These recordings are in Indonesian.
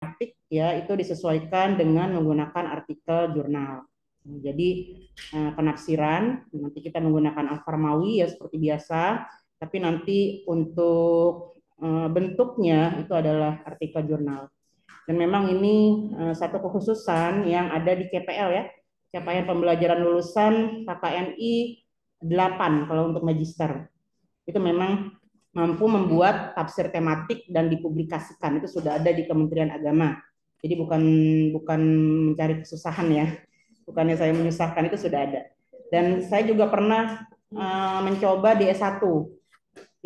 artik ya itu disesuaikan dengan menggunakan artikel jurnal. Jadi penafsiran nanti kita menggunakan Al-Farmawi ya seperti biasa, tapi nanti untuk bentuknya itu adalah artikel jurnal. Dan memang ini satu kekhususan yang ada di CPL ya, capaian pembelajaran lulusan KKNI 8 kalau untuk magister. Itu memang mampu membuat tafsir tematik dan dipublikasikan. Itu sudah ada di Kementerian Agama. Jadi bukan bukan mencari kesusahan ya. Bukannya saya menyusahkan, itu sudah ada. Dan saya juga pernah mencoba di S1.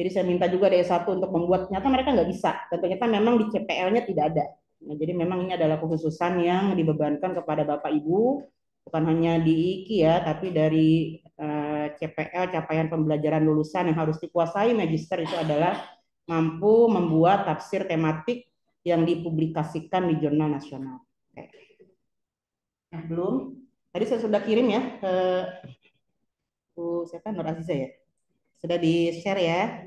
Jadi saya minta juga di S1 untuk membuat, ternyata mereka nggak bisa. Dan ternyata memang di CPL-nya tidak ada. Nah, jadi memang ini adalah kekhususan yang dibebankan kepada Bapak Ibu, bukan hanya di IKI ya, tapi dari CPL, capaian pembelajaran lulusan yang harus dikuasai magister itu adalah mampu membuat tafsir tematik yang dipublikasikan di jurnal nasional. Oke. Nah, belum. Tadi saya sudah kirim ya ke Bu siapa Nur Aziza ya. Sudah di-share ya,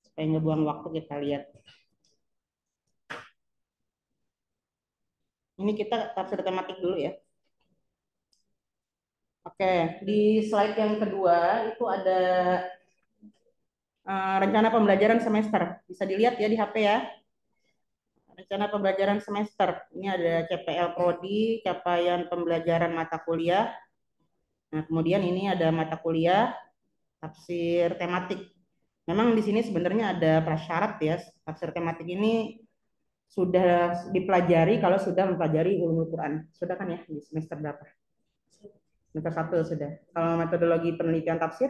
supaya nggak buang waktu kita lihat. Ini kita tafsir tematik dulu ya. Oke, di slide yang kedua itu ada rencana pembelajaran semester. Bisa dilihat ya di HP ya. Rencana pembelajaran semester. Ini ada CPL Prodi, capaian pembelajaran mata kuliah. Nah, kemudian ini ada mata kuliah tafsir tematik. Memang di sini sebenarnya ada prasyarat ya. Tafsir tematik ini sudah dipelajari kalau sudah mempelajari ulumul Quran. Sudah kan ya di semester berapa? Semester 1 sudah. Kalau metodologi penelitian tafsir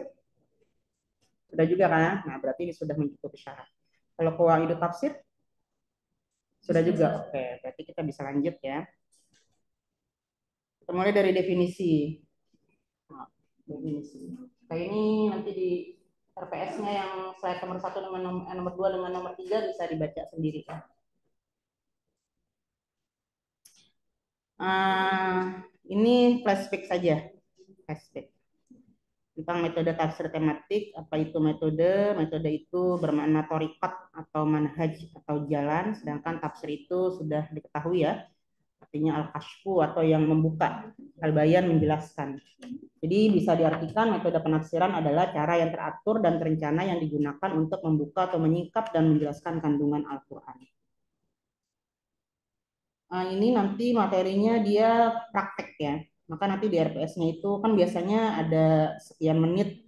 sudah juga kan? Nah, berarti ini sudah mencukupi syarat. Kalau qawaidut tafsir sudah juga. Oke, berarti kita bisa lanjut ya. Kita mulai dari definisi. Nah, definisi. Kayak ini nanti di RPS-nya yang slide nomor 1 dengan nomor 2 dengan nomor 3 bisa dibaca sendiri kan. Ini flashback saja. Flashback tentang metode tafsir tematik. Apa itu metode? Metode itu bermakna torikat atau manhaj atau jalan, sedangkan tafsir itu sudah diketahui ya, artinya al-kashfu atau yang membuka, al-bayan menjelaskan. Jadi bisa diartikan metode penafsiran adalah cara yang teratur dan terencana yang digunakan untuk membuka atau menyingkap dan menjelaskan kandungan Al-Quran. Nah, ini nanti materinya dia praktek ya. Maka nanti di RPS-nya itu kan biasanya ada sekian menit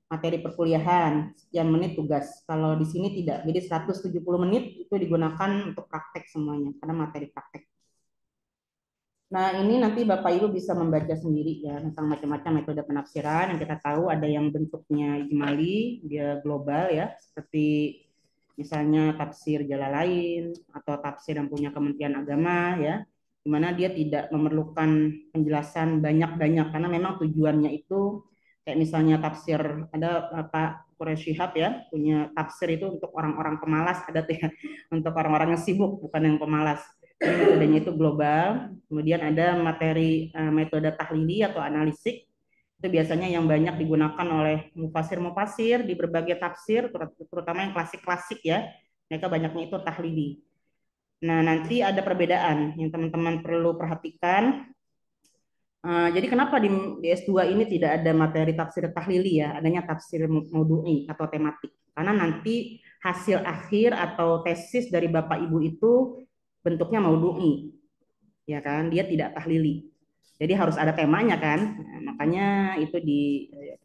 materi perkuliahan, sekian menit tugas. Kalau di sini tidak. Jadi 170 menit itu digunakan untuk praktek semuanya, karena materi praktek. Nah, ini nanti Bapak Ibu bisa membaca sendiri ya tentang macam-macam metode penafsiran. Yang kita tahu ada yang bentuknya ijmali, dia global ya, seperti misalnya tafsir Jalalain atau tafsir yang punya Kementerian Agama ya, di mana dia tidak memerlukan penjelasan banyak-banyak karena memang tujuannya itu kayak misalnya tafsir ada Pak Quraish Shihab ya, punya tafsir itu untuk orang-orang pemalas ada tuh ya, untuk orang-orang yang sibuk bukan yang pemalas. Jadi metodenya itu global. Kemudian ada materi metode tahlili atau analisik. Itu biasanya yang banyak digunakan oleh mufasir-mufasir di berbagai tafsir, terutama yang klasik-klasik ya. Mereka banyaknya itu tahlili. Nah, nanti ada perbedaan yang teman-teman perlu perhatikan. Jadi kenapa di S2 ini tidak ada materi tafsir tahlili ya, adanya tafsir maudu'i atau tematik. Karena nanti hasil akhir atau tesis dari Bapak Ibu itu bentuknya maudu'i, ya kan? Dia tidak tahlili. Jadi harus ada temanya kan? Nah, makanya itu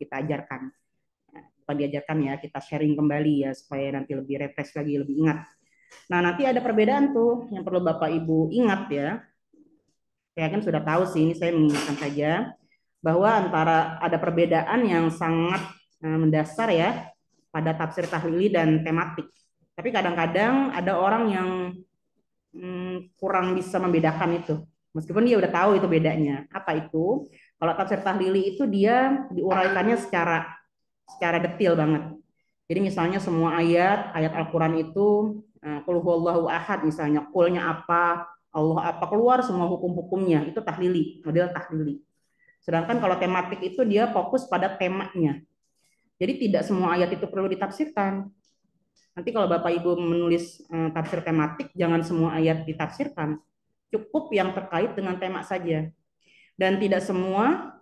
kita ajarkan. Bukan diajarkan ya, kita sharing kembali ya supaya nanti lebih refresh lagi, lebih ingat. Nah, nanti ada perbedaan tuh yang perlu Bapak Ibu ingat ya. Saya kan sudah tahu sih, ini saya mengingatkan saja bahwa antara ada perbedaan yang sangat mendasar ya pada tafsir tahlili dan tematik. Tapi kadang-kadang ada orang yang kurang bisa membedakan itu. Meskipun dia udah tahu itu bedanya. Apa itu? Kalau tafsir tahlili itu dia diuraikannya secara detail banget. Jadi misalnya semua ayat Al-Quran itu qul huwallahu ahad misalnya, qulnya apa, Allah apa, keluar semua hukum-hukumnya, itu tahlili, model tahlili. Sedangkan kalau tematik itu dia fokus pada temanya. Jadi tidak semua ayat itu perlu ditafsirkan. Nanti kalau Bapak Ibu menulis tafsir tematik, jangan semua ayat ditafsirkan. Cukup yang terkait dengan tema saja. Dan tidak semua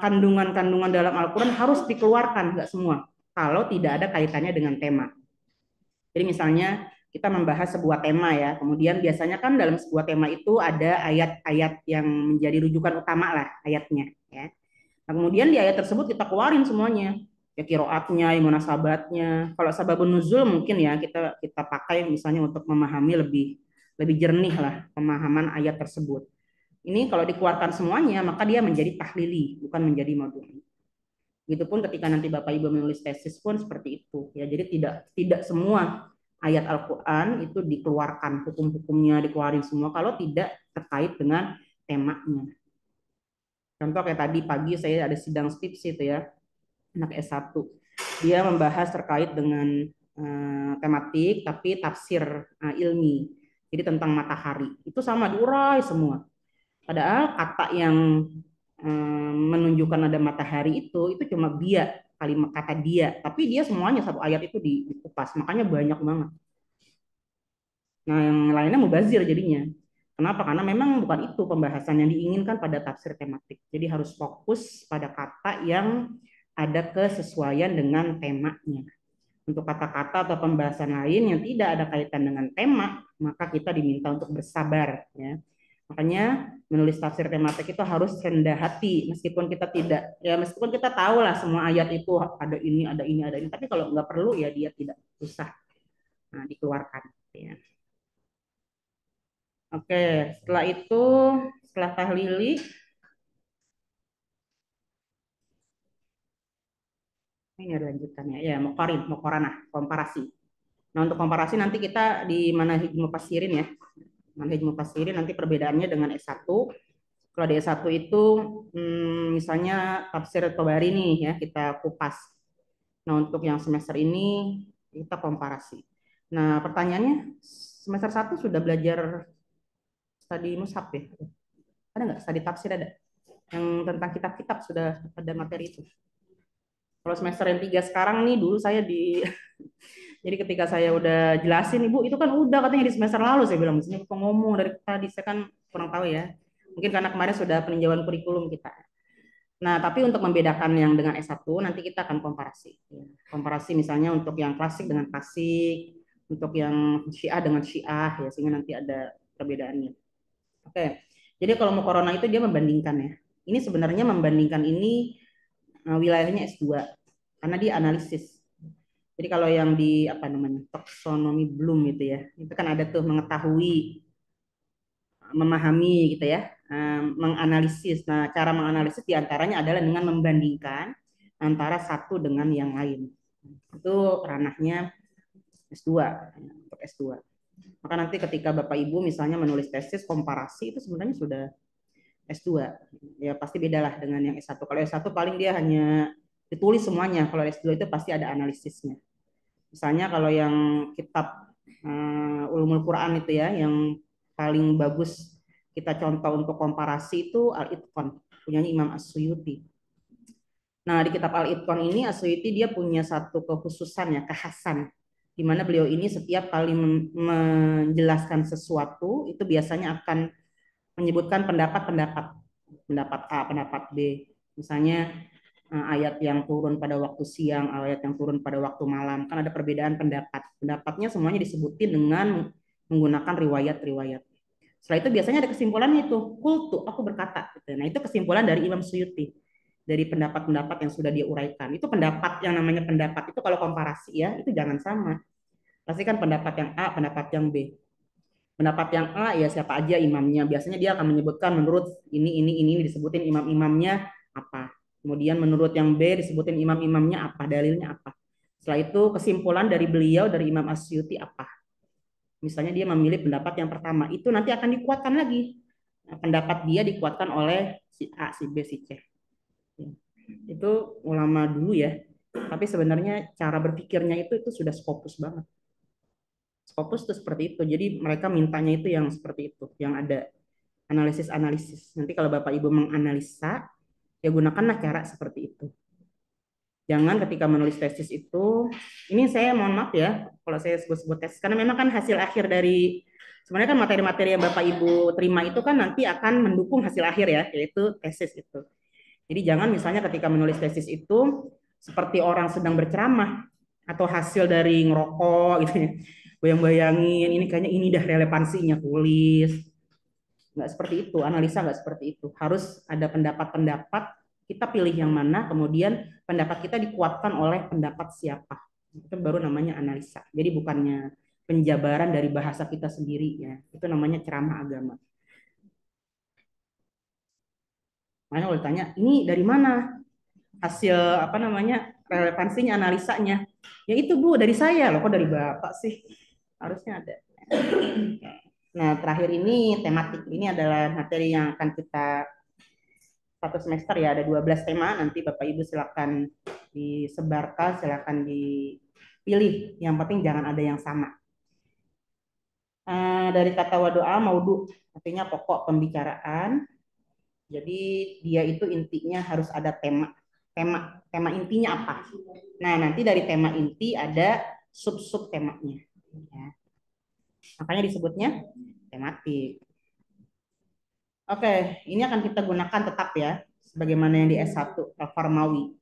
kandungan-kandungan dalam Al-Quran harus dikeluarkan, nggak semua. Kalau tidak ada kaitannya dengan tema. Jadi misalnya kita membahas sebuah tema ya, kemudian biasanya kan dalam sebuah tema itu ada ayat-ayat yang menjadi rujukan utama lah ayatnya. Ya. Nah, kemudian di ayat tersebut kita keluarin semuanya, ya kiroatnya, ya munasabatnya. Kalau sababun nuzul mungkin ya kita pakai misalnya untuk memahami lebih lebih jernih lah pemahaman ayat tersebut. Ini kalau dikeluarkan semuanya maka dia menjadi tahlili, bukan menjadi madhuni. Begitupun ketika nanti Bapak Ibu menulis tesis pun seperti itu. Ya, jadi tidak semua ayat Al-Qur'an itu dikeluarkan, hukum-hukumnya dikeluarin semua kalau tidak terkait dengan temanya. Contoh kayak tadi pagi saya ada sidang skripsi itu ya, anak S1. Dia membahas terkait dengan tematik tapi tafsir ilmi. Jadi tentang matahari. Itu sama diurai semua. Padahal kata yang menunjukkan ada matahari itu cuma dia, kalimat kata dia, tapi dia semuanya satu ayat itu dikupas, makanya banyak banget. Nah, yang lainnya mubazir jadinya. Kenapa? Karena memang bukan itu pembahasan yang diinginkan pada tafsir tematik. Jadi harus fokus pada kata yang ada kesesuaian dengan temanya. Untuk kata-kata atau pembahasan lain yang tidak ada kaitan dengan tema, maka kita diminta untuk bersabar. Ya. Makanya menulis tafsir tematik itu harus rendah hati, meskipun kita tidak, ya meskipun kita tahu lah semua ayat itu ada ini, ada ini, ada ini, tapi kalau nggak perlu ya dia tidak usah dikeluarkan. Ya. Oke, setelah itu, setelah tahlili, ini ada lanjutannya. Ya, muqaranah, komparasi. Nah, untuk komparasi nanti kita di Manhaj Mufassirin ya. Manhaj Mufassirin nanti perbedaannya dengan S1. Kalau di S1 itu misalnya tafsir Tobari nih ya, kita kupas. Nah, untuk yang semester ini kita komparasi. Nah, pertanyaannya semester 1 sudah belajar studi mushaf ya? Ada nggak studi tafsir ada? Yang tentang kitab-kitab sudah ada materi itu. Kalau semester yang 3 sekarang nih, dulu saya di jadi ketika saya udah jelasin, Ibu, itu kan udah katanya di semester lalu, saya bilang, mestinya kok ngomong dari tadi, saya kan kurang tahu ya. Mungkin karena kemarin sudah peninjauan kurikulum kita. Nah, tapi untuk membedakan yang dengan S1, nanti kita akan komparasi. Komparasi misalnya untuk yang klasik dengan klasik, untuk yang Syiah dengan Syiah, ya, sehingga nanti ada perbedaannya. Oke, jadi kalau mau corona itu dia membandingkan ya. Ini sebenarnya membandingkan ini wilayahnya S2, karena dia analisis. Jadi kalau yang di apa namanya taksonomi Bloom itu ya, itu kan ada tuh mengetahui, memahami gitu ya, menganalisis. Nah, cara menganalisis diantaranya adalah dengan membandingkan antara satu dengan yang lain. Itu ranahnya S2, untuk S2. Maka nanti ketika Bapak Ibu misalnya menulis tesis komparasi itu sebenarnya sudah S2. Ya pasti bedalah dengan yang S1. Kalau S1 paling dia hanya ditulis semuanya. Kalau S2 itu pasti ada analisisnya. Misalnya kalau yang kitab Ulumul Quran itu ya, yang paling bagus kita contoh untuk komparasi itu Al-Itqan, punyanya Imam As-Suyuti. Nah, di kitab Al-Itqan ini As-Suyuti dia punya satu kekhususan ya, kekhasan, di mana beliau ini setiap kali menjelaskan sesuatu itu biasanya akan menyebutkan pendapat-pendapat, pendapat A, pendapat B. Misalnya ayat yang turun pada waktu siang, ayat yang turun pada waktu malam, kan ada perbedaan pendapat. Pendapatnya semuanya disebutin dengan menggunakan riwayat-riwayat. Setelah itu biasanya ada kesimpulannya itu, kultu, aku berkata. Nah itu kesimpulan dari Imam Suyuti, dari pendapat-pendapat yang sudah dia uraikan. Itu pendapat yang namanya pendapat itu kalau komparasi ya, itu jangan sama. Pasti kan pendapat yang A, pendapat yang B. Pendapat yang A ya siapa aja imamnya. Biasanya dia akan menyebutkan menurut ini disebutin imam-imamnya apa. Kemudian menurut yang B disebutin imam-imamnya apa, dalilnya apa. Setelah itu kesimpulan dari beliau dari Imam Asyuti apa. Misalnya dia memilih pendapat yang pertama, itu nanti akan dikuatkan lagi. Nah, pendapat dia dikuatkan oleh si A, si B, si C. Itu ulama dulu ya. Tapi sebenarnya cara berpikirnya itu sudah Scopus banget. Scopus itu seperti itu. Jadi mereka mintanya itu yang seperti itu, yang ada analisis-analisis. Nanti kalau Bapak Ibu menganalisa, ya gunakanlah cara seperti itu. Jangan ketika menulis tesis itu, ini saya mohon maaf ya, kalau saya sebut-sebut tesis, karena memang kan hasil akhir dari, sebenarnya kan materi-materi yang Bapak Ibu terima itu kan nanti akan mendukung hasil akhir ya, yaitu tesis itu. Jadi jangan misalnya ketika menulis tesis itu, seperti orang sedang berceramah, atau hasil dari ngerokok gitu ya, bayang-bayangin, ini kayaknya ini dah relevansinya, tulis. Nggak seperti itu, analisa nggak seperti itu. Harus ada pendapat-pendapat, kita pilih yang mana, kemudian pendapat kita dikuatkan oleh pendapat siapa. Itu baru namanya analisa. Jadi bukannya penjabaran dari bahasa kita sendiri ya. Itu namanya ceramah agama. Makanya kalau ditanya, ini dari mana hasil apa namanya relevansinya, analisanya? Ya itu Bu, dari saya loh, kok dari Bapak sih? Harusnya ada. Nah, terakhir ini tematik. Ini adalah materi yang akan kita satu semester ya, ada 12 tema. Nanti Bapak Ibu silakan disebarkan, silakan dipilih. Yang penting jangan ada yang sama. Dari kata wadoa, maudu, artinya pokok pembicaraan. Jadi dia itu intinya harus ada tema. Tema intinya apa? Nah, nanti dari tema inti ada sub-sub temanya. Ya. Makanya disebutnya tematik. Oke, ini akan kita gunakan tetap ya, sebagaimana yang di S1, Al-Farmawi.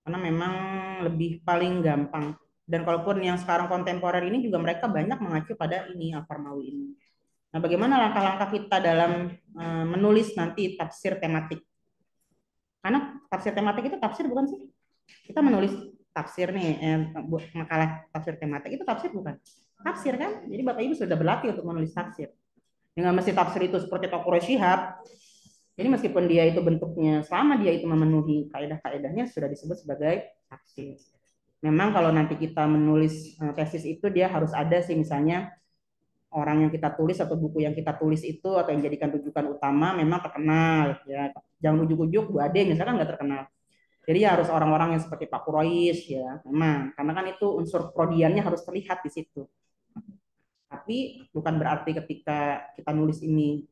Karena memang lebih paling gampang. Dan kalaupun yang sekarang kontemporer ini juga mereka banyak mengacu pada ini, Al-Farmawi ini. Nah, bagaimana langkah-langkah kita dalam menulis nanti tafsir tematik? Karena tafsir tematik itu tafsir bukan sih? Kita menulis tafsir nih, makalah tafsir tematik itu tafsir bukan? Tafsir kan? Jadi Bapak Ibu sudah berlatih untuk menulis tafsir. Dengan mesti tafsir itu seperti Taqur Syihab. Jadi meskipun dia itu bentuknya, selama dia itu memenuhi kaidah-kaidahnya sudah disebut sebagai tafsir. Memang kalau nanti kita menulis tesis itu dia harus ada sih, misalnya orang yang kita tulis atau buku yang kita tulis itu atau yang jadikan rujukan utama memang terkenal ya. Jangan ujuk-ujuk Bu Ade misalkan nggak terkenal. Jadi ya harus orang-orang yang seperti Pak Quraisy ya, memang karena kan itu unsur prodiannya harus terlihat di situ. Tapi bukan berarti ketika kita nulis ini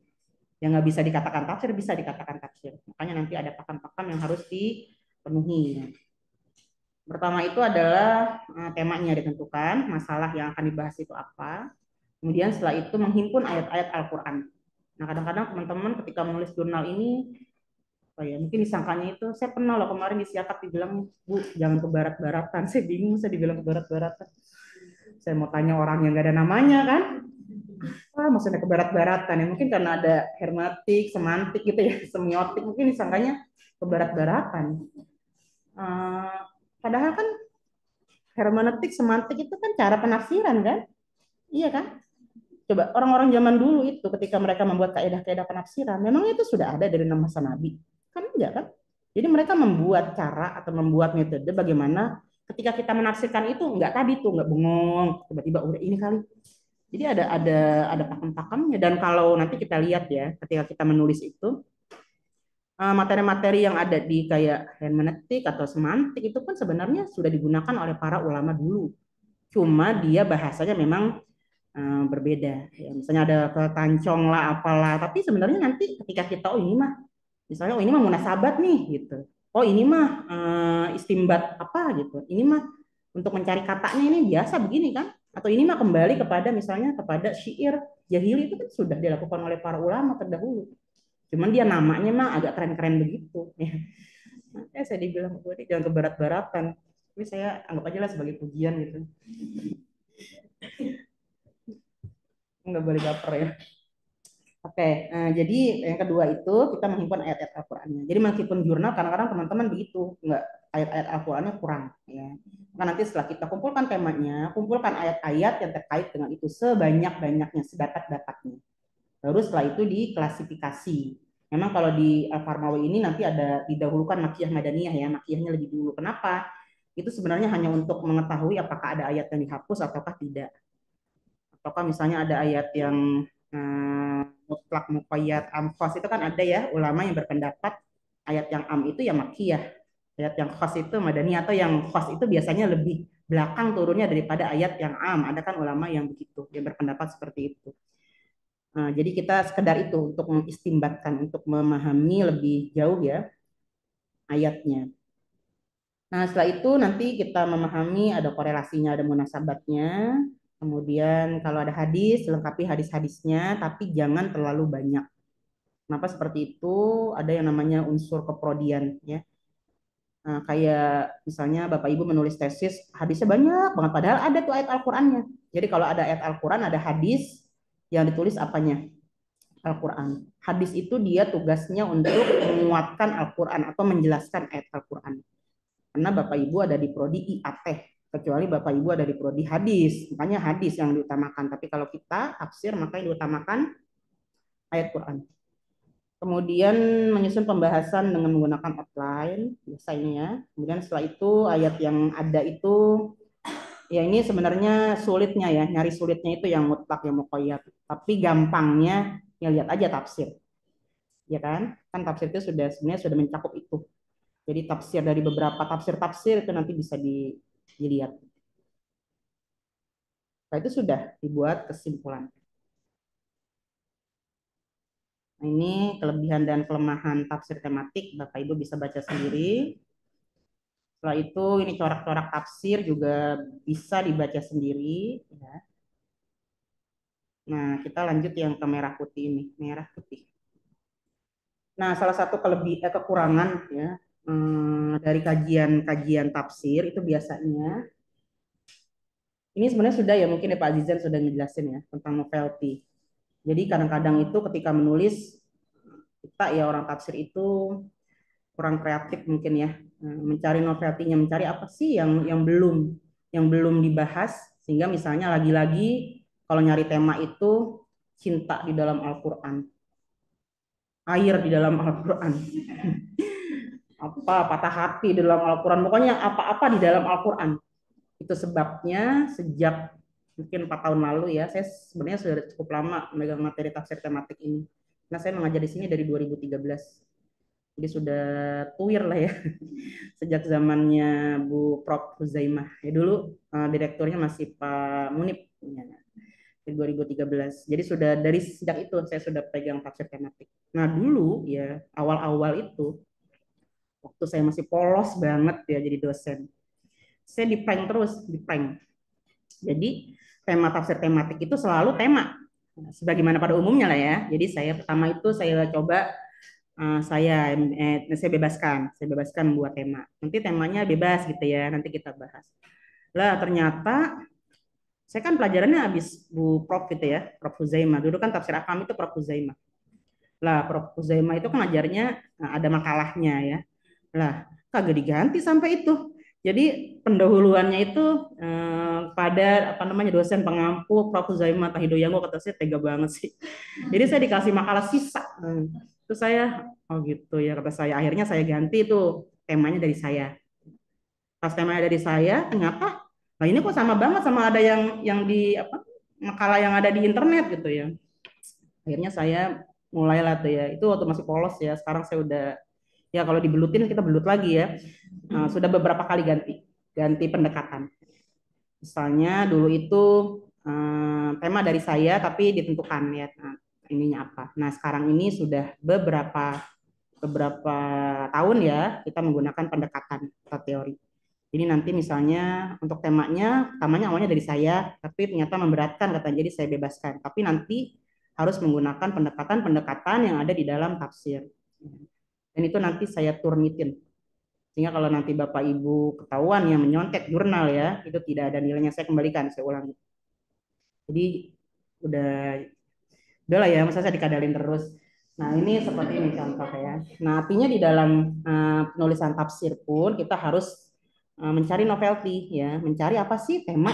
yang nggak bisa dikatakan tafsir, bisa dikatakan tafsir. Makanya nanti ada pakem-pakem yang harus dipenuhi. Pertama itu adalah temanya ditentukan, masalah yang akan dibahas itu apa. Kemudian setelah itu menghimpun ayat-ayat Al-Quran. Nah kadang-kadang teman-teman ketika menulis jurnal ini, oh ya, mungkin disangkanya itu, saya pernah loh kemarin di Siakap dibilang, Bu, jangan ke barat-baratan. Saya bingung, saya dibilang ke barat-baratan. Saya mau tanya orang yang nggak ada namanya kan. Maksudnya ke barat-baratan ya, mungkin karena ada hermetik, semantik gitu ya, semiotik, mungkin disangkanya ke barat-baratan. Uh, Padahal kan hermeneutik, semantik itu kan cara penafsiran kan? Iya kan? Coba orang-orang zaman dulu itu ketika mereka membuat kaidah-kaidah penafsiran, memang itu sudah ada dari masa Nabi. Kan enggak kan? Jadi mereka membuat cara atau membuat metode bagaimana ketika kita menafsirkan itu enggak tadi tuh enggak bengong, tiba-tiba udah ini kali. Jadi ada pakem-pakemnya, dan kalau nanti kita lihat ya ketika kita menulis itu materi-materi yang ada di kayak hermeneutik atau semantik itu pun sebenarnya sudah digunakan oleh para ulama dulu. Cuma dia bahasanya memang berbeda. Ya, misalnya ada ketancong lah apalah, tapi sebenarnya nanti ketika kita oh ini mah misalnya oh ini mah munasabat nih gitu. Oh ini mah istimbat apa gitu. Ini mah untuk mencari katanya ini biasa begini kan? Atau ini mah kembali kepada misalnya kepada syair jahili itu kan sudah dilakukan oleh para ulama terdahulu. Cuman dia namanya mah agak keren-keren begitu. Ya, saya dibilang gue jangan ke barat-baratan. Tapi saya anggap aja lah sebagai pujian gitu. Nggak boleh baper ya. Oke, jadi yang kedua itu kita menghimpun ayat-ayat Al-Qur'annya. Jadi meskipun jurnal kadang-kadang teman-teman begitu, nggak ayat-ayat Al-Qur'annya kurang ya. Nah, nanti setelah kita kumpulkan temanya, kumpulkan ayat-ayat yang terkait dengan itu sebanyak-banyaknya, sedapat-dapatnya. Baru setelah itu diklasifikasi. Memang kalau di Farmawi ini nanti ada didahulukan makiyah madaniyah ya, makiyahnya lebih dulu. Kenapa? Itu sebenarnya hanya untuk mengetahui apakah ada ayat yang dihapus ataukah tidak. Ataukah misalnya ada ayat yang mutlak muqayyad am khas itu kan ada ya ulama yang berpendapat ayat yang am itu ya makiyah, ayat yang khas itu madani, atau yang khas itu biasanya lebih belakang turunnya daripada ayat yang am. Ada kan ulama yang begitu, yang berpendapat seperti itu. Nah, jadi kita sekedar itu untuk mengistimbatkan, untuk memahami lebih jauh ya ayatnya. Nah, setelah itu nanti kita memahami ada korelasinya, ada munasabatnya. Kemudian kalau ada hadis, lengkapi hadis-hadisnya, tapi jangan terlalu banyak. Kenapa seperti itu? Ada yang namanya unsur keprodian, ya. Nah, kayak misalnya Bapak Ibu menulis tesis, hadisnya banyak banget, padahal ada tuh ayat Al-Qur'annya. Jadi kalau ada ayat Al-Qur'an, ada hadis yang ditulis apanya? Al-Qur'an. Hadis itu dia tugasnya untuk menguatkan Al-Qur'an atau menjelaskan ayat Al-Qur'an. Karena Bapak Ibu ada di prodi IAT, kecuali Bapak Ibu ada di prodi hadis, makanya hadis yang diutamakan. Tapi kalau kita tafsir, maka yang diutamakan ayat Quran. Kemudian menyusun pembahasan dengan menggunakan outline biasanya. Kemudian setelah itu ayat yang ada itu, ya ini sebenarnya sulitnya ya, nyari sulitnya itu yang mutlak, yang muqayyad. Tapi gampangnya ya lihat aja tafsir, ya kan? Kan tafsir itu sudah sebenarnya sudah mencakup itu. Jadi tafsir dari beberapa tafsir-tafsir itu nanti bisa dilihat. Nah, itu sudah dibuat kesimpulan. Nah, ini kelebihan dan kelemahan tafsir tematik, Bapak Ibu bisa baca sendiri. Setelah itu ini corak-corak tafsir juga bisa dibaca sendiri. Ya. Nah, kita lanjut yang ke merah putih ini, merah putih. Nah, salah satu kekurangan ya dari kajian-kajian tafsir itu biasanya ini sebenarnya sudah ya mungkin ya Pak Azizan sudah ngejelasin ya tentang novelty. Jadi kadang-kadang itu ketika menulis kita ya orang tafsir itu kurang kreatif mungkin ya. Mencari novelty-nya, mencari apa sih yang belum dibahas sehingga misalnya lagi-lagi kalau nyari tema itu cinta di dalam Al-Qur'an, air di dalam Al-Qur'an, apa patah hati di dalam Al-Qur'an, pokoknya apa-apa di dalam Al-Qur'an. Itu sebabnya sejak mungkin 4 tahun lalu ya, saya sebenarnya sudah cukup lama memegang materi tafsir tematik ini. Nah, saya mengajar di sini dari 2013. Jadi sudah tuir lah ya, sejak zamannya Bu Prof. Huzaimah. Ya dulu direkturnya masih Pak Munib. Ya, di 2013. Jadi sudah dari sejak itu saya sudah pegang tafsir tematik. Nah dulu ya awal-awal itu waktu saya masih polos banget ya jadi dosen, saya di prank terus, di prank. Jadi tema tafsir tematik itu selalu tema sebagaimana pada umumnya lah ya. Jadi saya pertama itu saya coba saya bebaskan buat tema. Nanti temanya bebas gitu ya, nanti kita bahas. Lah ternyata saya kan pelajarannya habis Bu Prof gitu ya, Prof Huzaimah. Dulu kan tafsir akam itu Prof Huzaimah. Lah Prof Huzaimah itu kan ngajarnya ada makalahnya ya. Lah kagak diganti sampai itu. Jadi pendahuluannya itu pada apa namanya dosen pengampu Prof Huzaimah Tahidoyango, kata saya tega banget sih. Jadi saya dikasih makalah sisa. Terus saya oh gitu ya kata saya. Akhirnya saya ganti tuh temanya dari saya. Pas temanya dari saya ternyata nah ini kok sama banget sama ada yang di apa makalah yang ada di internet gitu ya. Akhirnya saya mulailah tuh ya. Itu waktu masih polos ya. Sekarang saya udah ya kalau dibelutin kita belut lagi ya. Sudah beberapa kali ganti pendekatan. Misalnya dulu itu tema dari saya tapi ditentukan ya. Nah, ininya apa. Nah, sekarang ini sudah beberapa tahun ya kita menggunakan pendekatan atau teori. Jadi nanti misalnya untuk tamanya awalnya dari saya, tapi ternyata memberatkan kata jadi saya bebaskan. Tapi nanti harus menggunakan pendekatan-pendekatan yang ada di dalam tafsir. Dan itu nanti saya turnitin. Sehingga kalau nanti Bapak Ibu ketahuan yang menyontek jurnal ya, itu tidak ada nilainya, saya kembalikan, saya ulangi. Jadi udahlah ya, masa saya dikadalin terus. Nah, ini seperti ini contoh ya. Nah, artinya di dalam penulisan tafsir pun kita harus mencari novelty ya, mencari apa sih tema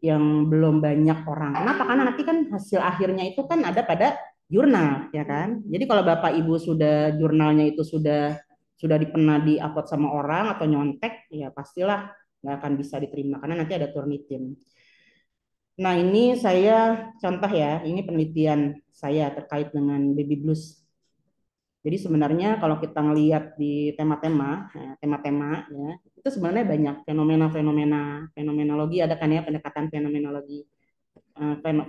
yang belum banyak orang. Kenapa? Karena nanti kan hasil akhirnya itu kan ada pada jurnal, ya kan? Jadi kalau Bapak Ibu sudah jurnalnya itu sudah pernah di-upload sama orang atau nyontek, ya pastilah nggak akan bisa diterima karena nanti ada Turnitin. Nah, ini saya contoh ya, ini penelitian saya terkait dengan baby blues. Jadi sebenarnya kalau kita ngelihat di tema-tema ya, itu sebenarnya banyak fenomenologi ada kan ya pendekatan fenomenologi,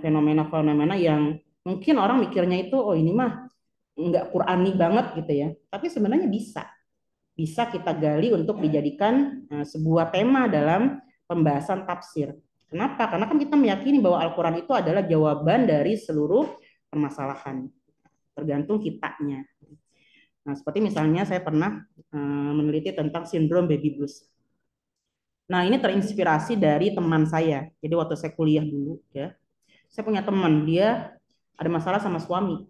fenomena-fenomena yang mungkin orang mikirnya itu oh ini mah nggak Qurani banget gitu ya, tapi sebenarnya bisa. bisa kita gali untuk dijadikan sebuah tema dalam pembahasan tafsir. Kenapa? Karena kan kita meyakini bahwa Al-Quran itu adalah jawaban dari seluruh permasalahan, tergantung kitanya. Nah, seperti misalnya saya pernah meneliti tentang sindrom baby blues. Nah, ini terinspirasi dari teman saya. Jadi waktu saya kuliah dulu, ya, saya punya teman, dia ada masalah sama suami.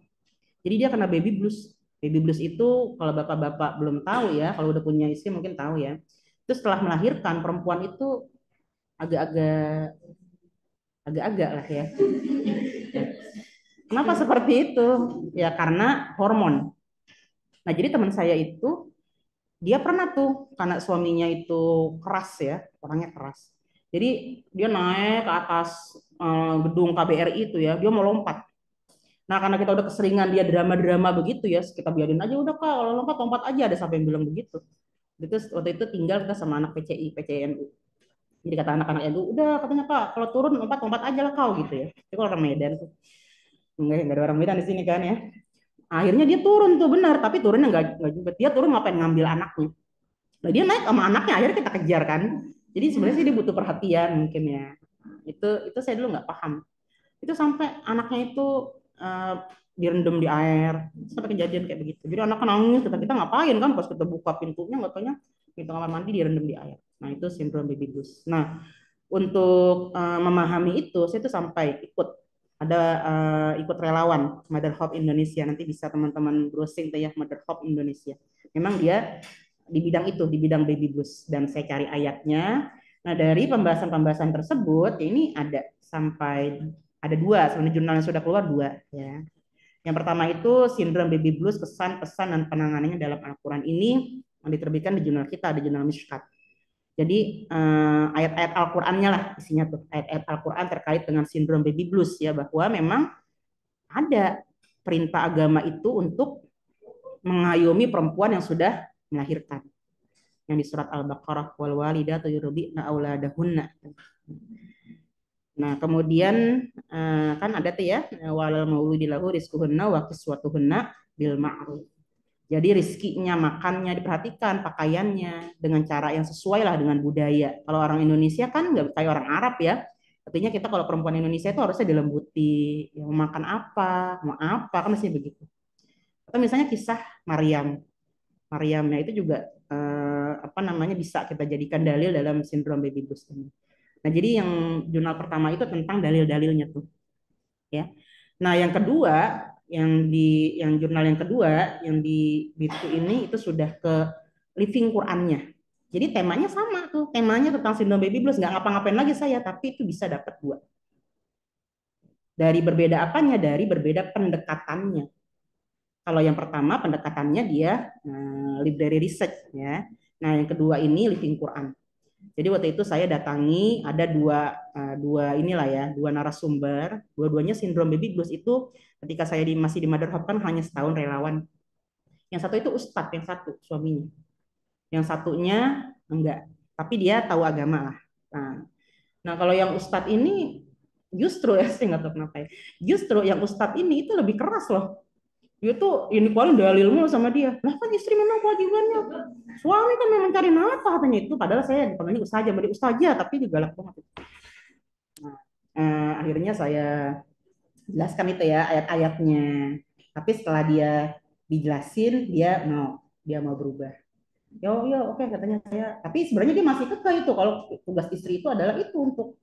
Jadi dia kena baby blues. Baby blues itu kalau bapak-bapak belum tahu ya, kalau udah punya istri mungkin tahu ya. Itu setelah melahirkan perempuan itu agak-agak agak-agak lah ya. Kenapa seperti itu? Ya karena hormon. Nah, jadi teman saya itu dia pernah tuh karena suaminya itu keras ya, orangnya keras. Jadi dia naik ke atas gedung KBRI itu ya, dia mau lompat. Nah, karena kita udah keseringan dia drama-drama begitu ya, kita biarin aja udah Kak, kalau lompat lompat aja, ada sampai yang bilang begitu. Itu waktu itu tinggal kita sama anak PCI, PCNU. Jadi kata anak-anak NU, udah katanya Kak, kalau turun lompat lompat aja lah kau gitu ya. Itu kalau orang Medan tuh. Enggak ada orang Medan di sini kan ya. Akhirnya dia turun tuh benar, tapi turunnya enggak juga. Dia turun ngapain ngambil anaknya. Nah, dia naik sama anaknya, akhirnya kita kejar kan. Jadi sebenarnya sih dia butuh perhatian mungkin ya. Itu saya dulu nggak paham. Itu sampai anaknya itu uh, direndam di air, sampai kejadian kayak begitu. Jadi anaknya nangis, kita ngapain kan pas kita buka pintunya nggak taunya pintu kamar mandi direndam di air. Nah, itu sindrom baby blues. Nah, untuk memahami itu saya tuh sampai ada ikut relawan Mother Hope Indonesia. Nanti bisa teman-teman browsing tuh ya, Mother Hope Indonesia. Memang dia di bidang itu, di bidang baby blues, dan saya cari ayatnya. Nah, dari pembahasan-pembahasan tersebut ya, ini ada sampai ada dua sebenarnya jurnal yang sudah keluar dua ya. Yang pertama itu sindrom baby blues, pesan-pesan dan penanganannya dalam Al-Quran. Ini yang diterbitkan di jurnal kita, di jurnal Mishkat. Jadi ayat-ayat Al-Qur'annya lah isinya tuh, ayat-ayat Al-Qur'an terkait dengan sindrom baby blues ya, bahwa memang ada perintah agama itu untuk mengayomi perempuan yang sudah melahirkan. Yang di surat Al-Baqarah, wal walidatu yurdi'na auladahunna. Nah, kemudian kan ada tuh ya, walal mauludi lahu rizquhunna wa kiswatuhunna bil ma'ruf. Jadi rizkinya, makannya diperhatikan, pakaiannya dengan cara yang sesuai lah dengan budaya. Kalau orang Indonesia kan nggak kayak orang Arab ya. Artinya kita kalau perempuan Indonesia itu harusnya dilembuti, ya, mau makan apa, mau apa, kan mesti begitu. Atau misalnya kisah Maryam. Maryamnya itu juga apa namanya bisa kita jadikan dalil dalam sindrom baby blues ini. Nah, jadi yang jurnal pertama itu tentang dalil-dalilnya tuh, ya. Nah, yang kedua, yang jurnal yang kedua yang di Bitu ini itu sudah ke living Qurannya. Jadi temanya sama tuh, temanya tentang sindrom baby blues, nggak ngapa-ngapain lagi saya, tapi itu bisa dapat dua. Dari berbeda apanya? Dari berbeda pendekatannya. Kalau yang pertama pendekatannya dia library research ya. Nah, yang kedua ini living Quran. Jadi waktu itu saya datangi ada dua inilah ya, dua narasumber, dua-duanya sindrom baby blues itu ketika saya masih di Mother Hope kan hanya setahun relawan. Yang satu itu ustadz, yang satu suaminya. Yang satunya enggak, tapi dia tahu agama lah. Nah, kalau yang ustadz ini justru ya saya nggak tahu kenapa ya. Justru yang ustadz ini itu lebih keras loh. Dia tuh ini paling dalilmu sama dia. Lah kan istri memang kewajibannya. Suami kan memang cari nafkah katanya itu. Padahal saya dipanggilnya ustazah, jadi ustazah tapi digalak banget. Nah, akhirnya saya jelaskan itu ya ayat-ayatnya. Tapi setelah dia dijelasin, dia mau berubah. Yo yo oke katanya saya. Tapi sebenarnya dia masih kekeh itu kalau tugas istri itu adalah itu untuk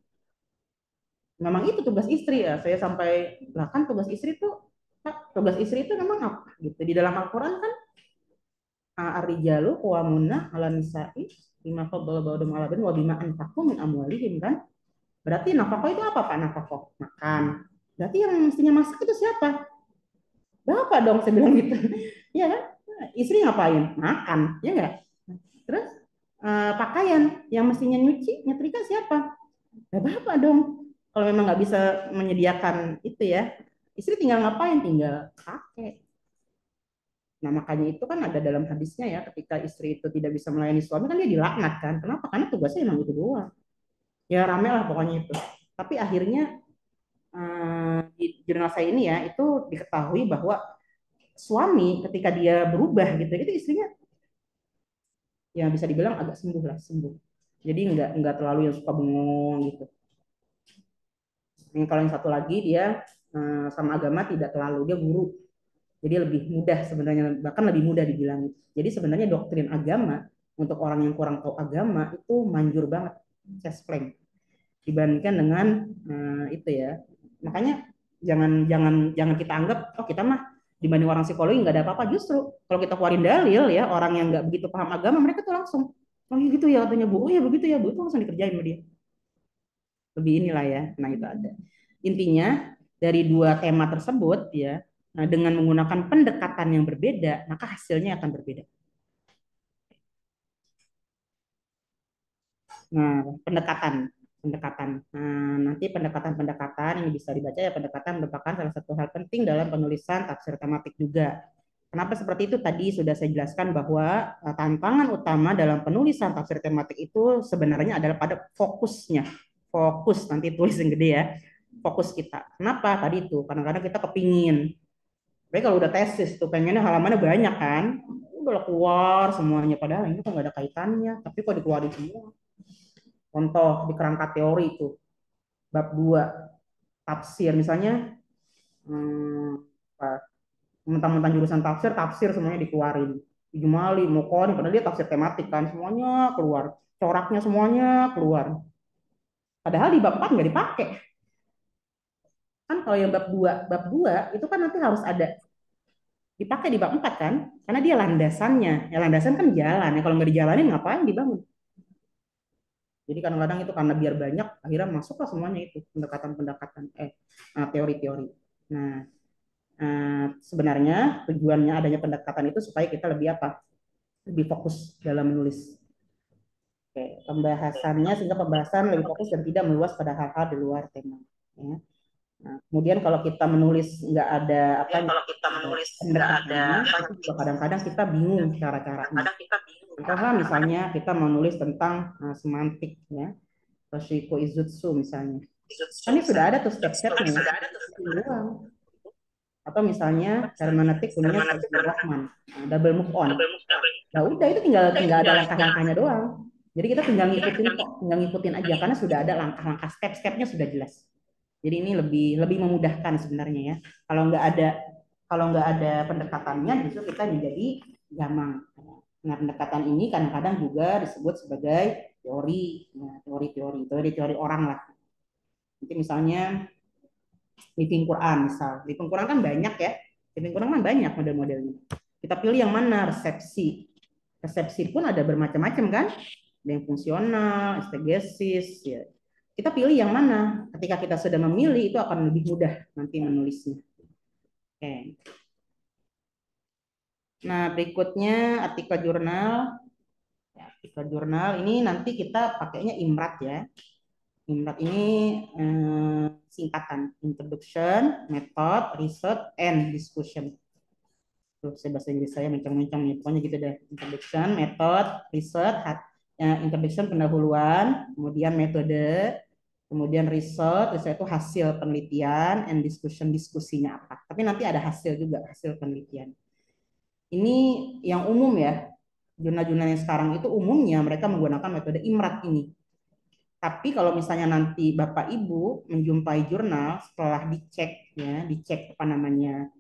memang itu tugas istri ya. Saya sampai lah kan tugas istri itu memang apa gitu. Di dalam Al-Qur'an kan ar-rijalu qawwamuna 'alan nisa'i bima faddala ba'dhum 'ala ba'dhin wa bima anfaqu min amwalihim kan. Berarti nafkah itu apa Pak? Nafkah makan. Berarti yang mestinya masak itu siapa? Bapak dong saya bilang gitu. Iya kan? Istri ngapain? Makan, ya enggak? Terus pakaian yang mestinya nyuci, nyetrika siapa? Ya bapak dong. Kalau memang nggak bisa menyediakan itu ya, istri tinggal ngapain? Tinggal pakai. Nah, makanya itu kan ada dalam hadisnya ya, ketika istri itu tidak bisa melayani suami kan dia dilaknat kan. Kenapa? Karena tugasnya emang itu doang. Ya rame lah pokoknya itu. Tapi akhirnya di jurnal saya ini ya, itu diketahui bahwa suami ketika dia berubah gitu, itu istrinya ya bisa dibilang agak sembuh lah, sembuh. Jadi nggak terlalu yang suka bengong gitu. Yang kalau yang satu lagi dia sama agama tidak terlalu, dia guru. Jadi lebih mudah sebenarnya, bahkan lebih mudah dibilang. Jadi sebenarnya doktrin agama untuk orang yang kurang tahu agama itu manjur banget, cespleng dibandingkan dengan itu ya. Makanya jangan kita anggap oh kita mah dibanding orang psikologi nggak ada apa-apa. Justru kalau kita keluarin dalil ya orang yang nggak begitu paham agama mereka tuh langsung oh iya gitu ya katanya bu, oh ya begitu ya bu, itu langsung dikerjain sama dia. Lebih inilah ya. Nah itu ada. Intinya dari dua tema tersebut ya, nah, dengan menggunakan pendekatan yang berbeda maka hasilnya akan berbeda. Nah, pendekatan, pendekatan. Nah, nanti pendekatan-pendekatan ini bisa dibaca ya pendekatan merupakan salah satu hal penting dalam penulisan tafsir tematik juga. Kenapa seperti itu? Tadi sudah saya jelaskan bahwa tantangan utama dalam penulisan tafsir tematik itu sebenarnya adalah pada fokusnya. Fokus nanti tulis yang gede ya. Fokus kita. Kenapa? Tadi itu kadang-kadang kita kepingin. Tapi kalau udah tesis tuh pengennya halamannya banyak kan, udah keluar semuanya. Padahal ini kok nggak ada kaitannya. Tapi kok dikeluarin semua. Contoh di kerangka teori itu bab 2 tafsir misalnya mentang-mentang jurusan tafsir tafsir semuanya dikeluarin Ijmali, Muqarrin, padahal dia tafsir tematik kan semuanya keluar coraknya semuanya keluar padahal di bab 4 nggak dipakai kan kalau yang bab dua itu kan nanti harus ada dipakai di bab 4 kan karena dia landasannya ya landasan kan jalan ya kalau nggak dijalanin ngapain dibangun. Jadi kadang-kadang itu karena biar banyak, akhirnya masuklah semuanya itu pendekatan-pendekatan, teori-teori. Nah, sebenarnya tujuannya adanya pendekatan itu supaya kita lebih apa? Lebih fokus dalam menulis. Oke, pembahasannya sehingga pembahasan lebih fokus dan tidak meluas pada hal-hal di luar tema. Ya. Nah, kemudian kalau kita menulis nggak ada apa pendekatannya, itu juga kadang-kadang kita bingung cara-caranya. Contohnya misalnya kita menulis tentang semantik, ya, Toshiko Izutsu misalnya. Kan ini sudah ada tuh step-stepnya, doang. Atau misalnya hermeneutik punya Saiful Rahman, double move on. Nah udah itu tinggal ada langkah-langkahnya doang. Jadi kita tinggal ngikutin kok, tinggal ngikutin aja karena sudah ada langkah-langkah step-stepnya sudah jelas. Jadi ini lebih lebih memudahkan sebenarnya ya. Kalau nggak ada pendekatannya justru kita menjadi gamang. Nah pendekatan ini kadang-kadang juga disebut sebagai teori, ya, teori-teori orang lah. Nanti misalnya living Quran misal. Living Quran kan banyak ya. Living Quran kan banyak model-modelnya. Kita pilih yang mana resepsi. Resepsi pun ada bermacam-macam kan. Ada yang fungsional, exegesis, ya. Kita pilih yang mana. Ketika kita sudah memilih itu akan lebih mudah nanti menulisnya. Oke. Nah, berikutnya artikel jurnal. Ya, artikel jurnal ini nanti kita pakainya IMRAT ya. IMRAT ini singkatan Introduction, Method, Research, and Discussion. Tuh, saya bahasa Inggris saya mencong-mencong nih. Pokoknya gitu deh. Introduction, Method, Research, Introduction pendahuluan, kemudian metode, kemudian research itu hasil penelitian, and discussion diskusinya apa. Tapi nanti ada hasil juga, hasil penelitian. Ini yang umum ya. Jurnal-jurnal yang sekarang itu umumnya mereka menggunakan metode IMRAT ini. Tapi kalau misalnya nanti Bapak Ibu menjumpai jurnal setelah dicek ya, dicek apa namanya,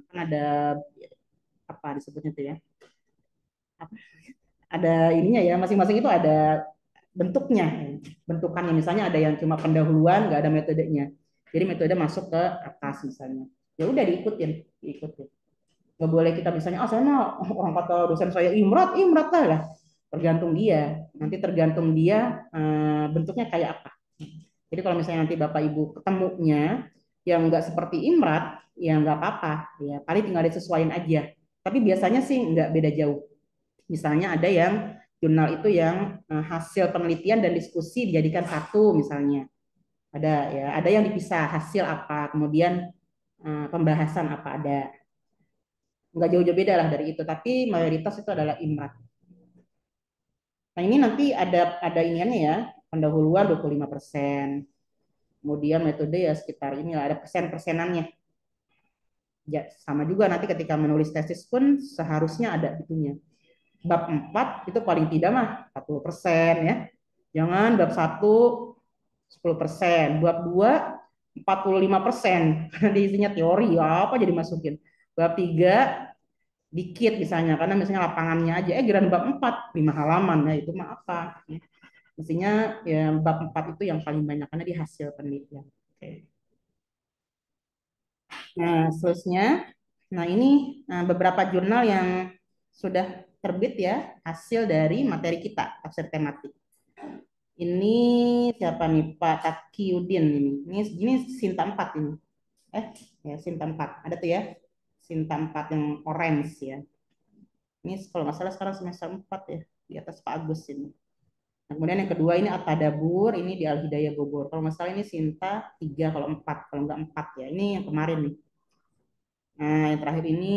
kan ada apa disebutnya itu ya, ada ininya ya, masing-masing itu ada bentuknya, bentukannya. Misalnya ada yang cuma pendahuluan, nggak ada metodenya. Jadi metode masuk ke atas misalnya. Ya udah diikutin. Nggak boleh kita misalnya, saya mau orang kata dosen saya imrat, imrat lah. Tergantung dia. Nanti tergantung dia bentuknya kayak apa. Jadi kalau misalnya nanti Bapak Ibu ketemunya yang nggak seperti Imrat, ya nggak apa-apa. Ya, paling tinggal disesuaikan aja. Tapi biasanya sih nggak beda jauh. Misalnya ada yang jurnal itu yang hasil penelitian dan diskusi dijadikan satu misalnya. Ada ya, ada yang dipisah hasil apa, kemudian pembahasan apa ada. Nggak jauh-jauh beda lah dari itu, tapi mayoritas itu adalah Imrat. Nah, ini nanti ada iniannya ya, pendahuluan 25%. Kemudian metode ya sekitar ini ada persen-persenannya. Ya, sama juga nanti ketika menulis tesis pun seharusnya ada itunya. bab 4 itu paling tidak mah 40% ya. Jangan bab 1 10%, bab 2 45%. Karena di isinya teori, ya apa jadi masukin. Bab 3 dikit misalnya, karena misalnya lapangannya aja, giliran bab 4 5 halaman, nah itu mah apa. Ya. Mestinya ya bab 4 itu yang paling banyak, karena di hasil penelitian. Oke. Nah, seterusnya, nah ini beberapa jurnal yang sudah terbit ya, hasil dari materi kita, tafsir tematik. Ini siapa nih? Pak Takiudin ini. Ini Sinta 4 ini. Eh, ya Sinta 4. Ada tuh ya. Sinta 4 yang orange ya. Ini kalau nggak salah sekarang semester 4 ya. Di atas Pak Agus ini. Nah, kemudian yang kedua ini At-Tadabur, ini di Al-Hidayah Bogor. Kalau nggak salah ini Sinta 3 kalau 4. Kalau nggak 4 ya. Ini yang kemarin nih. Nah, yang terakhir ini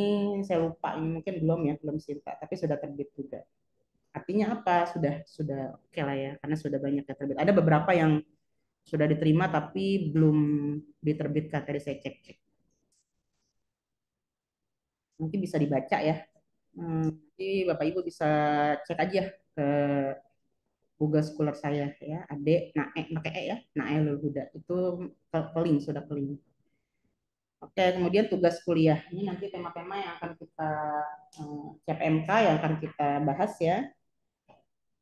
saya lupa. Ini mungkin belum ya, belum Sinta. Tapi sudah terbit juga. Artinya apa? Sudah oke lah ya. Karena sudah banyak yang terbit. Ada beberapa yang sudah diterima tapi belum diterbitkan, tadi saya cek. Nanti bisa dibaca ya. Nanti Bapak Ibu bisa cek aja ke Google Scholar saya ya, Ade Nae pakai E ya, Nae Lul Huda itu keling sudah keling. Oke, kemudian tugas kuliah. Ini nanti tema-tema yang akan kita CPMK yang akan kita bahas ya.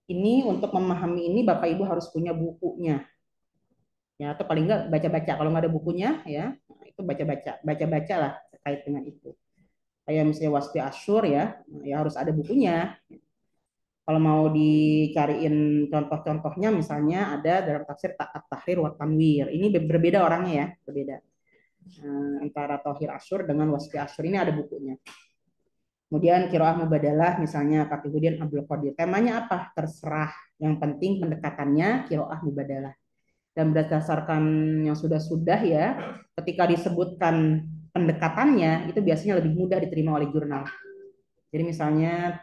Ini untuk memahami ini Bapak Ibu harus punya bukunya ya, atau paling enggak baca-baca. Kalau nggak ada bukunya ya, itu baca-baca lah terkait dengan itu. Kayak misalnya Wasfi Asyur ya, ya harus ada bukunya. Kalau mau dicariin contoh-contohnya misalnya ada dalam tafsir At-Tahrir wa Tanwir. Ini berbeda orangnya ya, berbeda. Antara Tahir Asyur dengan Wasfi Asyur ini ada bukunya. Kemudian Qiraah Mubadalah misalnya Fakhruddin Abdul Qadir. Temanya apa? Terserah. Yang penting pendekatannya Qiraah Mubadalah. Dan berdasarkan yang sudah-sudah ya, ketika disebutkan pendekatannya itu biasanya lebih mudah diterima oleh jurnal. Jadi misalnya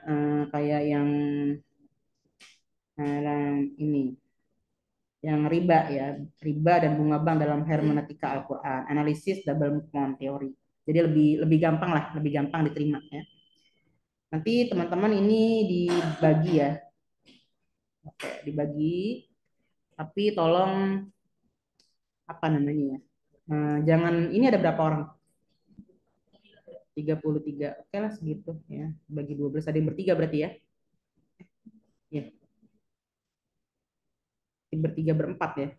kayak yang ini, yang riba ya, riba dan bunga bank dalam hermeneutika Al-Quran, analisis double movement teori. Jadi lebih lebih gampang lah, lebih gampang diterima ya. Nanti teman-teman ini dibagi ya, oke, dibagi, tapi tolong apa namanya ya, jangan ini ada berapa orang? 33, oke lah segitu ya, bagi 12 ada yang bertiga berarti ya, ya bertiga berempat ya.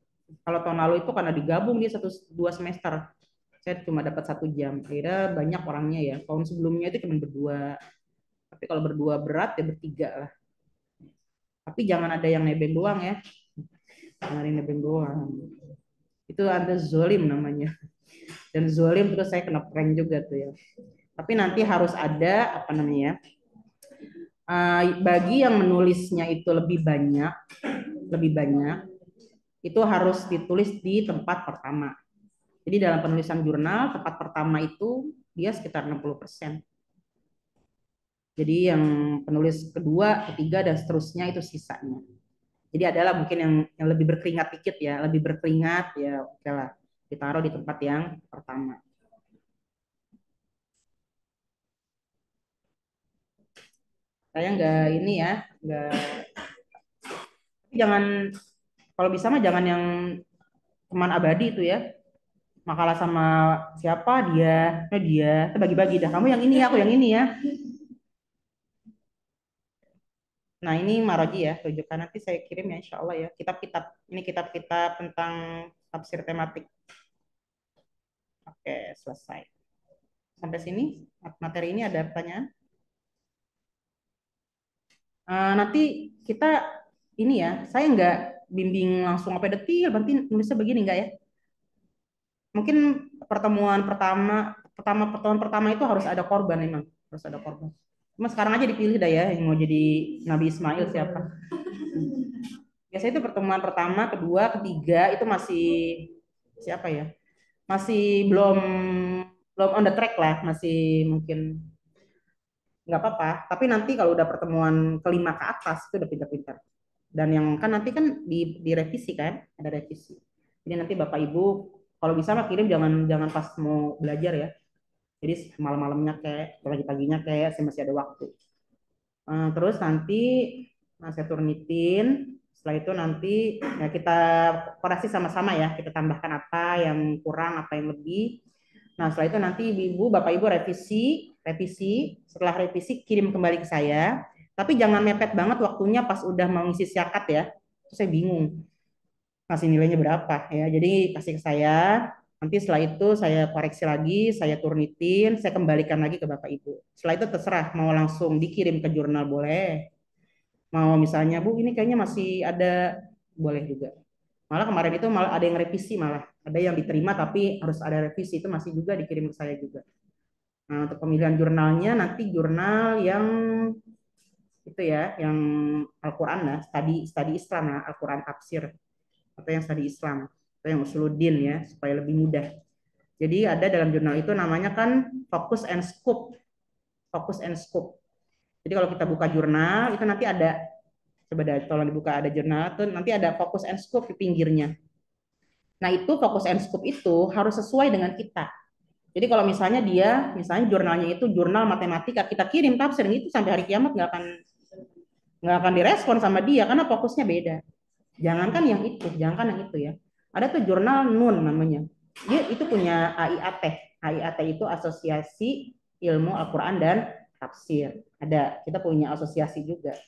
Kalau tahun lalu itu karena digabung dia 1 2 semester, saya cuma dapat 1 jam. Akhirnya banyak orangnya ya. Tahun sebelumnya itu cuma berdua. Tapi kalau berdua berat ya bertiga lah. Tapi jangan ada yang nebeng doang ya. Jangan ada yang nebeng doang. Itu ada zolim namanya. Dan zolim terus saya kena prank juga tuh ya. Tapi nanti harus ada apa namanya? Bagi yang menulisnya itu lebih banyak, itu harus ditulis di tempat pertama. Jadi dalam penulisan jurnal, tempat pertama itu dia sekitar 60%. Jadi yang penulis kedua, ketiga, dan seterusnya itu sisanya. Jadi adalah mungkin yang lebih berkeringat dikit ya, lebih berkeringat ya oke lah. Ditaruh di tempat yang pertama. Saya nggak ini ya, nggak, jangan, kalau bisa mah jangan yang teman abadi itu ya. Makalah sama siapa dia, dia, bagi-bagi dah. Kamu yang ini ya, aku yang ini ya. Nah, ini Maroji ya, rujukan nanti saya kirim ya, insya Allah ya. Kitab-kitab, ini kitab-kitab tentang tafsir tematik. Oke, selesai. Sampai sini, materi ini ada pertanyaan? Nanti kita, ini ya, saya nggak bimbing langsung apa detail, berarti nulisnya begini nggak ya? Mungkin pertemuan pertama itu harus ada korban memang, harus ada korban. Cuma sekarang aja dipilih dah ya, yang mau jadi Nabi Ismail siapa. Biasanya itu pertemuan pertama, kedua, ketiga itu masih siapa ya? Masih belum belum on the track lah, masih mungkin nggak apa-apa. Tapi nanti kalau udah pertemuan kelima ke atas itu udah pintar-pintar. Dan yang kan nanti kan direvisi kan, ada revisi. Jadi nanti Bapak Ibu kalau bisa mah kirim jangan jangan pas mau belajar ya. Jadi malam-malamnya kayak pagi-paginya kayak saya masih ada waktu. Terus nanti saya turnitin. Setelah itu nanti ya kita koreksi sama-sama ya. Kita tambahkan apa yang kurang, apa yang lebih. Nah, setelah itu nanti ibu, bapak ibu revisi, revisi. Setelah revisi kirim kembali ke saya. Tapi jangan mepet banget waktunya pas udah mau ngisi syakat ya. Terus saya bingung kasih nilainya berapa ya. Jadi kasih ke saya. Nanti setelah itu saya koreksi lagi, saya turnitin, saya kembalikan lagi ke bapak ibu. Setelah itu terserah mau langsung dikirim ke jurnal boleh. Mau misalnya Bu ini kayaknya masih ada, boleh juga. Malah kemarin itu malah ada yang revisi, malah ada yang diterima tapi harus ada revisi, itu masih juga dikirim ke saya juga. Nah, untuk pemilihan jurnalnya nanti jurnal yang itu ya, yang Al-Quran lah, studi Islam ya, Al-Quran tafsir atau yang studi Islam atau yang usuluddin ya, supaya lebih mudah. Jadi ada dalam jurnal itu namanya kan fokus and scope, fokus and scope. Jadi kalau kita buka jurnal itu nanti ada, coba deh tolong dibuka, ada jurnal tuh nanti ada fokus and scope di pinggirnya. Nah, itu fokus and scope itu harus sesuai dengan kita. Jadi kalau misalnya dia, misalnya jurnalnya itu jurnal matematika, kita kirim tafsir itu sampai hari kiamat nggak akan direspon sama dia karena fokusnya beda. Jangankan yang itu ya. Ada tuh jurnal Nun namanya. Dia itu punya AIAT. AIAT itu Asosiasi Ilmu Al-Quran dan Tafsir. Ada, kita punya asosiasi juga.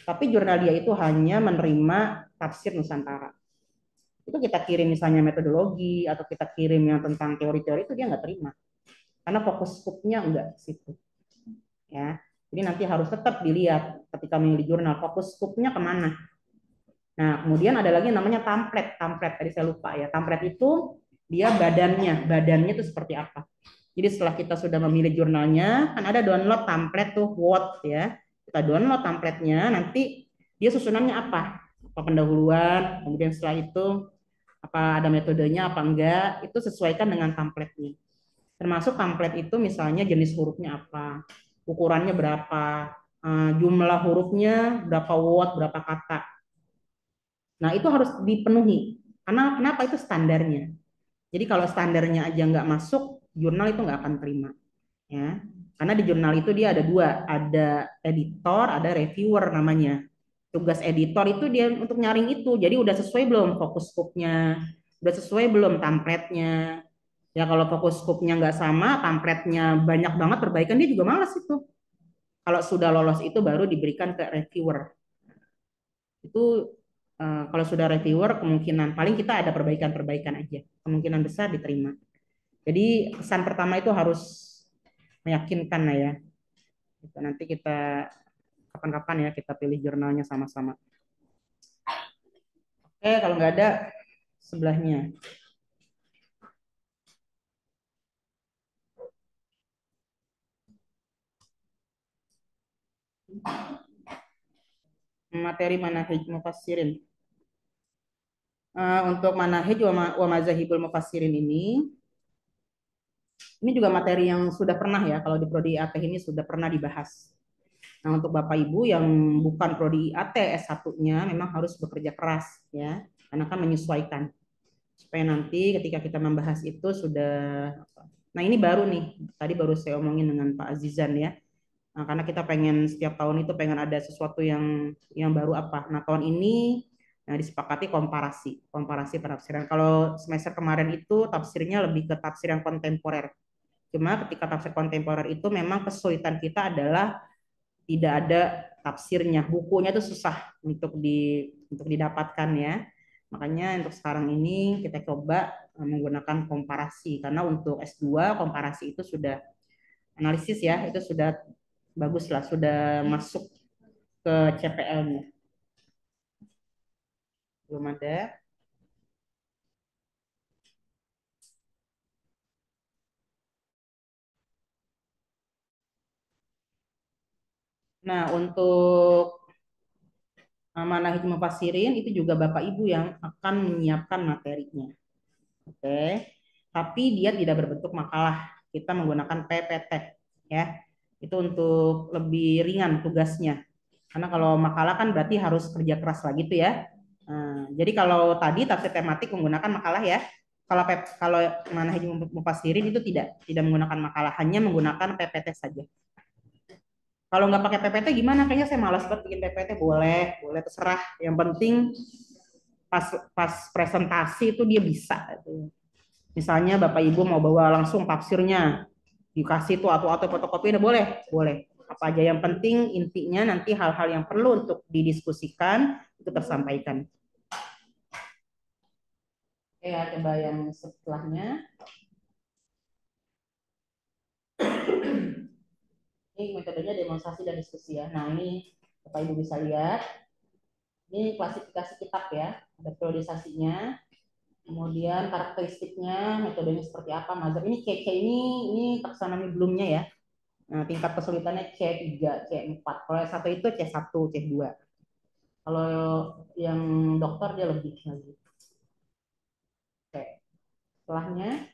Tapi jurnal dia itu hanya menerima tafsir Nusantara. Itu kita kirim misalnya metodologi atau kita kirim yang tentang teori-teori itu dia nggak terima. Karena fokus skupnya enggak ke situ. Ya. Jadi nanti harus tetap dilihat ketika memilih jurnal fokus skupnya kemana. Nah, kemudian ada lagi yang namanya template. Template tadi saya lupa ya. Template itu dia badannya itu seperti apa. Jadi setelah kita sudah memilih jurnalnya, kan ada download template tuh Word ya. Kita download templatenya, nanti dia susunannya apa? Apa pendahuluan, kemudian setelah itu apa ada metodenya apa enggak, itu sesuaikan dengan templatenya. Termasuk template itu misalnya jenis hurufnya apa, ukurannya berapa, jumlah hurufnya berapa word, berapa kata. Nah, itu harus dipenuhi. Karena kenapa itu standarnya. Jadi kalau standarnya aja nggak masuk, jurnal itu nggak akan terima. Ya. Karena di jurnal itu dia ada dua, ada editor, ada reviewer namanya. Tugas editor itu dia untuk nyaring itu. Jadi udah sesuai belum fokus scope-nya, udah sesuai belum template-nya. Ya kalau fokus scope-nya nggak sama, template-nya banyak banget perbaikan, dia juga malas itu. Kalau sudah lolos itu baru diberikan ke reviewer. Itu kalau sudah reviewer kemungkinan paling kita ada perbaikan-perbaikan aja. Kemungkinan besar diterima. Jadi kesan pertama itu harus meyakinkan lah ya. Nanti kita kapan-kapan ya kita pilih jurnalnya sama-sama. Oke, kalau nggak ada sebelahnya. Materi manahij mufassirin. Untuk manahij wa mazahibul mufassirin ini juga materi yang sudah pernah ya, kalau di Prodi IAT ini sudah pernah dibahas. Nah, untuk Bapak Ibu yang bukan Prodi IAT S1-nya memang harus bekerja keras ya, karena kan menyesuaikan. Supaya nanti ketika kita membahas itu sudah, nah ini baru nih, tadi baru saya omongin dengan Pak Azizan ya. Nah, karena kita pengen setiap tahun itu pengen ada sesuatu yang baru apa. Nah, tahun ini nah, disepakati komparasi penafsiran. Kalau semester kemarin itu tafsirnya lebih ke tafsir yang kontemporer. Cuma ketika tafsir kontemporer itu memang kesulitan kita adalah tidak ada tafsirnya, bukunya itu susah untuk didapatkan ya. Makanya untuk sekarang ini kita coba menggunakan komparasi karena untuk S2 komparasi itu sudah analisis ya, itu sudah bagus lah, sudah masuk ke CPL-nya. Belum ada. Nah, untuk manhaj mufassirin itu juga Bapak Ibu yang akan menyiapkan materinya. Oke. Tapi dia tidak berbentuk makalah. Kita menggunakan PPT ya. Itu untuk lebih ringan tugasnya. Karena kalau makalah kan berarti harus kerja keras lagi tuh ya. Nah, jadi kalau tadi tafsir tematik menggunakan makalah ya. Kalau manhaj mufassirin itu tidak menggunakan makalah, hanya menggunakan PPT saja. Kalau nggak pakai PPT gimana? Kayaknya saya malas banget bikin PPT. Boleh, boleh terserah. Yang penting pas pas presentasi itu dia bisa. Misalnya Bapak Ibu mau bawa langsung tafsirnya, dikasih tuh atau fotokopi, boleh, boleh. Apa aja yang penting intinya nanti hal-hal yang perlu untuk didiskusikan itu tersampaikan. Oke, ya, coba yang setelahnya. Ini metodenya demonstrasi dan diskusi ya. Nah, ini Bapak Ibu bisa lihat. Ini klasifikasi kitab ya. Ada periodisasinya, kemudian karakteristiknya, metodenya seperti apa, mazhab. Ini C ini taksonomi belumnya ya. Nah, tingkat kesulitannya C3, C4. Kalau S1 itu C1, C2. Kalau yang dokter dia lebih lagi. Oke. Setelahnya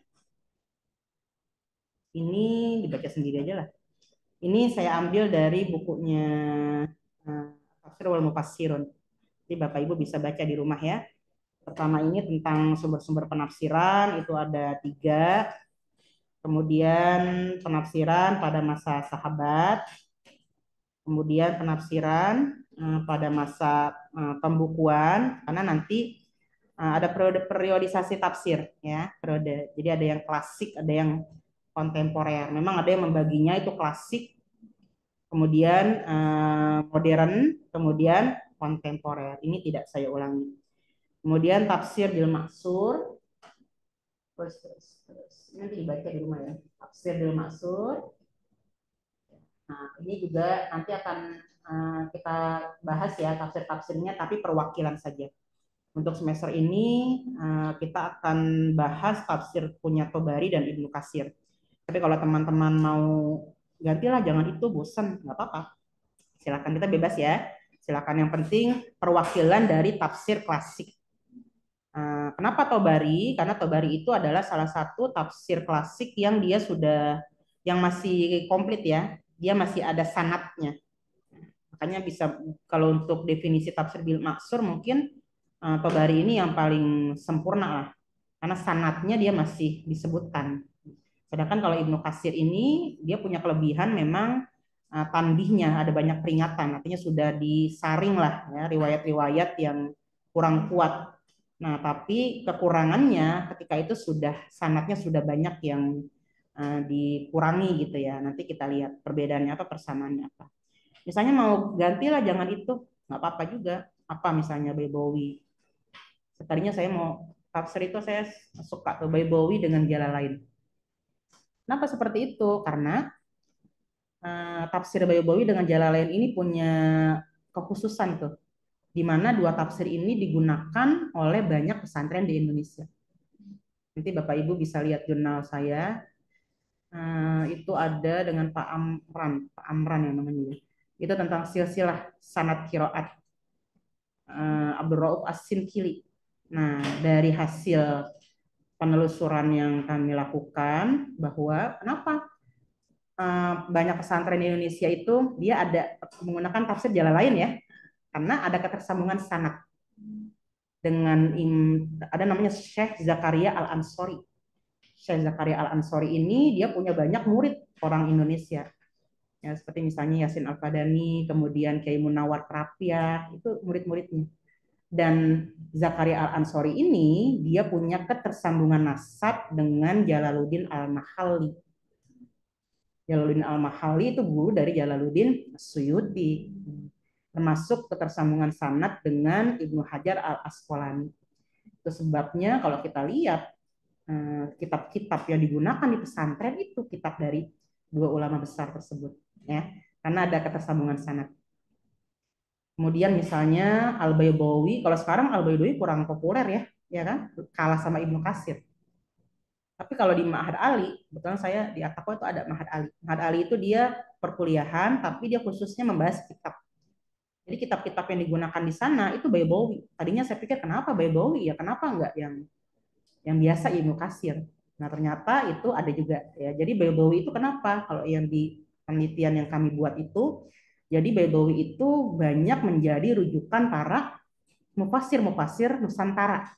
ini dibaca sendiri aja lah. Ini saya ambil dari bukunya Tafsir wal Mufassirun. Jadi Bapak Ibu bisa baca di rumah ya. Pertama ini tentang sumber-sumber penafsiran, itu ada 3. Kemudian penafsiran pada masa sahabat, kemudian penafsiran pada masa pembukuan, karena nanti ada periodisasi tafsir ya, periode. Jadi ada yang klasik, ada yang kontemporer. Memang ada yang membaginya itu klasik, kemudian modern, kemudian kontemporer. Ini tidak saya ulangi. Kemudian tafsir bil maksur, terus nanti dibaca di rumah ya. Tafsir bil maksur. Nah, ini juga nanti akan kita bahas ya tafsir-tafsirnya, tapi perwakilan saja. Untuk semester ini kita akan bahas tafsir punya Tobari dan Ibnu Katsir. Tapi kalau teman-teman mau gantilah, jangan itu bosan, nggak apa-apa. Silakan, kita bebas ya. Silakan, yang penting perwakilan dari tafsir klasik. Kenapa Tobari? Karena Tobari itu adalah salah satu tafsir klasik yang dia sudah, yang masih komplit ya. Dia masih ada sanadnya. Makanya bisa, kalau untuk definisi tafsir bil maksur mungkin Tobari ini yang paling sempurna lah. Karena sanadnya dia masih disebutkan. Sedangkan kalau Ibnu Katsir ini dia punya kelebihan, memang tanbihnya ada banyak peringatan, artinya sudah disaring lah ya riwayat-riwayat yang kurang kuat. Nah, tapi kekurangannya ketika itu sudah sanatnya sudah banyak yang dikurangi gitu ya. Nanti kita lihat perbedaannya apa, persamaannya apa. Misalnya mau gantilah, jangan itu, nggak apa-apa juga. Apa misalnya Baybawi. Tadinya saya mau tafsir itu, saya suka ke Baybawi dengan Jalalain. Kenapa seperti itu? Karena tafsir Baybawi dengan Jalalain ini punya kekhususan tuh, di mana dua tafsir ini digunakan oleh banyak pesantren di Indonesia. Nanti Bapak Ibu bisa lihat jurnal saya, itu ada dengan Pak Amran yang namanya. Itu tentang silsilah sanad kiroat Abdul Rauf As-Sinkili. Nah, dari hasil penelusuran yang kami lakukan, bahwa kenapa banyak pesantren di Indonesia itu dia ada menggunakan tafsir jalan lain ya, karena ada ketersambungan sanad dengan ada namanya Syekh Zakaria Al Ansori. Syekh Zakaria Al Ansori ini dia punya banyak murid orang Indonesia. Ya, seperti misalnya Yasin Al-Fadani, kemudian Kiai Munawar Prapya, itu murid-muridnya. Dan Zakaria Al-Ansori ini dia punya ketersambungan nasab dengan Jalaluddin Al-Mahalli. Jalaluddin Al-Mahalli itu guru dari Jalaluddin Suyuti. Termasuk ketersambungan sanad dengan Ibnu Hajar Al-Asqalani. Itu sebabnya kalau kita lihat kitab-kitab yang digunakan di pesantren itu kitab dari dua ulama besar tersebut ya, karena ada ketersambungan sanad. Kemudian misalnya Al-Baydawi, kalau sekarang Al-Baydawi kurang populer ya, ya kan, kalah sama Ibnu Katsir. Tapi kalau di Ma'had Ali, kebetulan saya di Atako itu ada Ma'had Ali. Ma'had Ali itu dia perkuliahan, tapi dia khususnya membahas kitab. Jadi kitab-kitab yang digunakan di sana itu Baydawi. Tadinya saya pikir kenapa Baydawi ya, kenapa enggak yang biasa Ibnu Katsir. Nah, ternyata itu ada juga ya. Jadi Baydawi itu kenapa? Kalau yang di penelitian yang kami buat itu, jadi Baydawi itu banyak menjadi rujukan para mufassir Nusantara,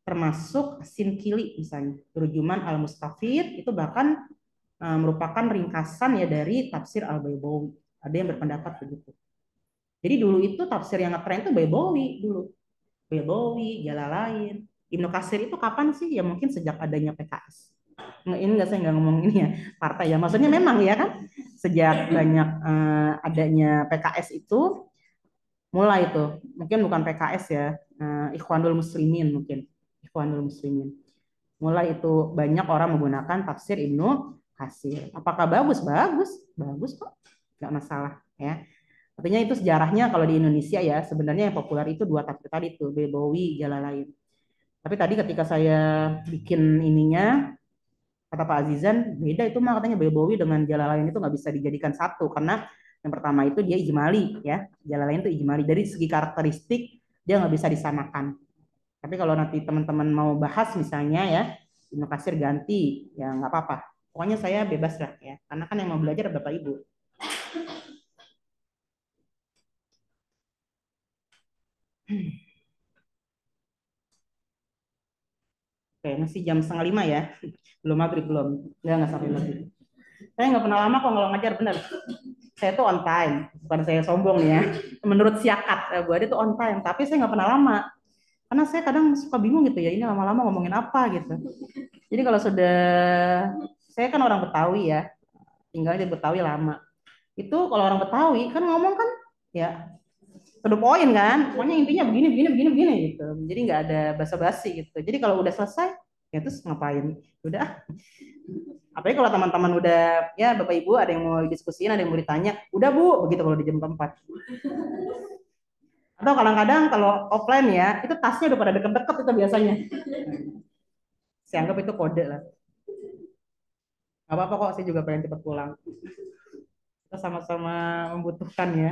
termasuk Sinkili misalnya. Turjuman Al-Mustafid itu bahkan merupakan ringkasan ya dari tafsir Al-Baydawi. Ada yang berpendapat begitu. Jadi dulu itu tafsir yang ngetren itu Baibawi dulu. Baibawi, Jalalain. Ibnu Katsir itu kapan sih? Ya mungkin sejak adanya PKS. Ini nggak, saya nggak ngomong ini ya partai ya. Maksudnya memang ya kan sejak banyak adanya PKS itu mulai tuh. Mungkin bukan PKS ya, Ikhwanul Muslimin mungkin. Ikhwanul Muslimin. Mulai itu banyak orang menggunakan tafsir Ibnu Katsir. Apakah bagus? Bagus, bagus kok, nggak masalah ya. Artinya itu sejarahnya kalau di Indonesia ya sebenarnya yang populer itu dua tafsir tadi tuh Baibawi, Jalalain. Tapi tadi ketika saya bikin ininya kata Pak Azizan beda itu mah katanya Baibawi dengan Jalalain itu nggak bisa dijadikan satu karena yang pertama itu dia ijmali ya, Jalalain itu ijmali dari segi karakteristik dia nggak bisa disamakan. Tapi kalau nanti teman-teman mau bahas misalnya ya Ibnu Katsir ganti ya nggak apa-apa. Pokoknya saya bebas lah ya karena kan yang mau belajar Bapak Ibu. Oke, masih jam setengah lima ya. Belum maghrib belum. Nggak sampai maghrib. Saya nggak pernah lama kok kalau ngajar bener. Saya tuh on time. Bukan saya sombong nih ya. Menurut siakat, Bu Ade tuh on time. Tapi saya nggak pernah lama. Karena saya kadang suka bingung gitu ya. Ini lama-lama ngomongin apa gitu. Jadi kalau sudah, saya kan orang Betawi ya. Tinggalnya di Betawi lama. Itu kalau orang Betawi kan ngomong kan ya to the point kan. Pokoknya intinya begini, begini, begini, begini gitu. Jadi nggak ada basa-basi gitu. Jadi kalau udah selesai, ya terus ngapain? Udah. Apalagi kalau teman-teman udah, ya Bapak Ibu ada yang mau diskusiin, ada yang mau ditanya, udah Bu, begitu kalau di jam keempat. Atau kadang-kadang kalau offline ya, itu tasnya udah pada deket-deket itu biasanya. Saya anggap itu kode lah. Gak apa-apa kok, saya juga pengen cepat pulang. Kita sama-sama membutuhkan ya.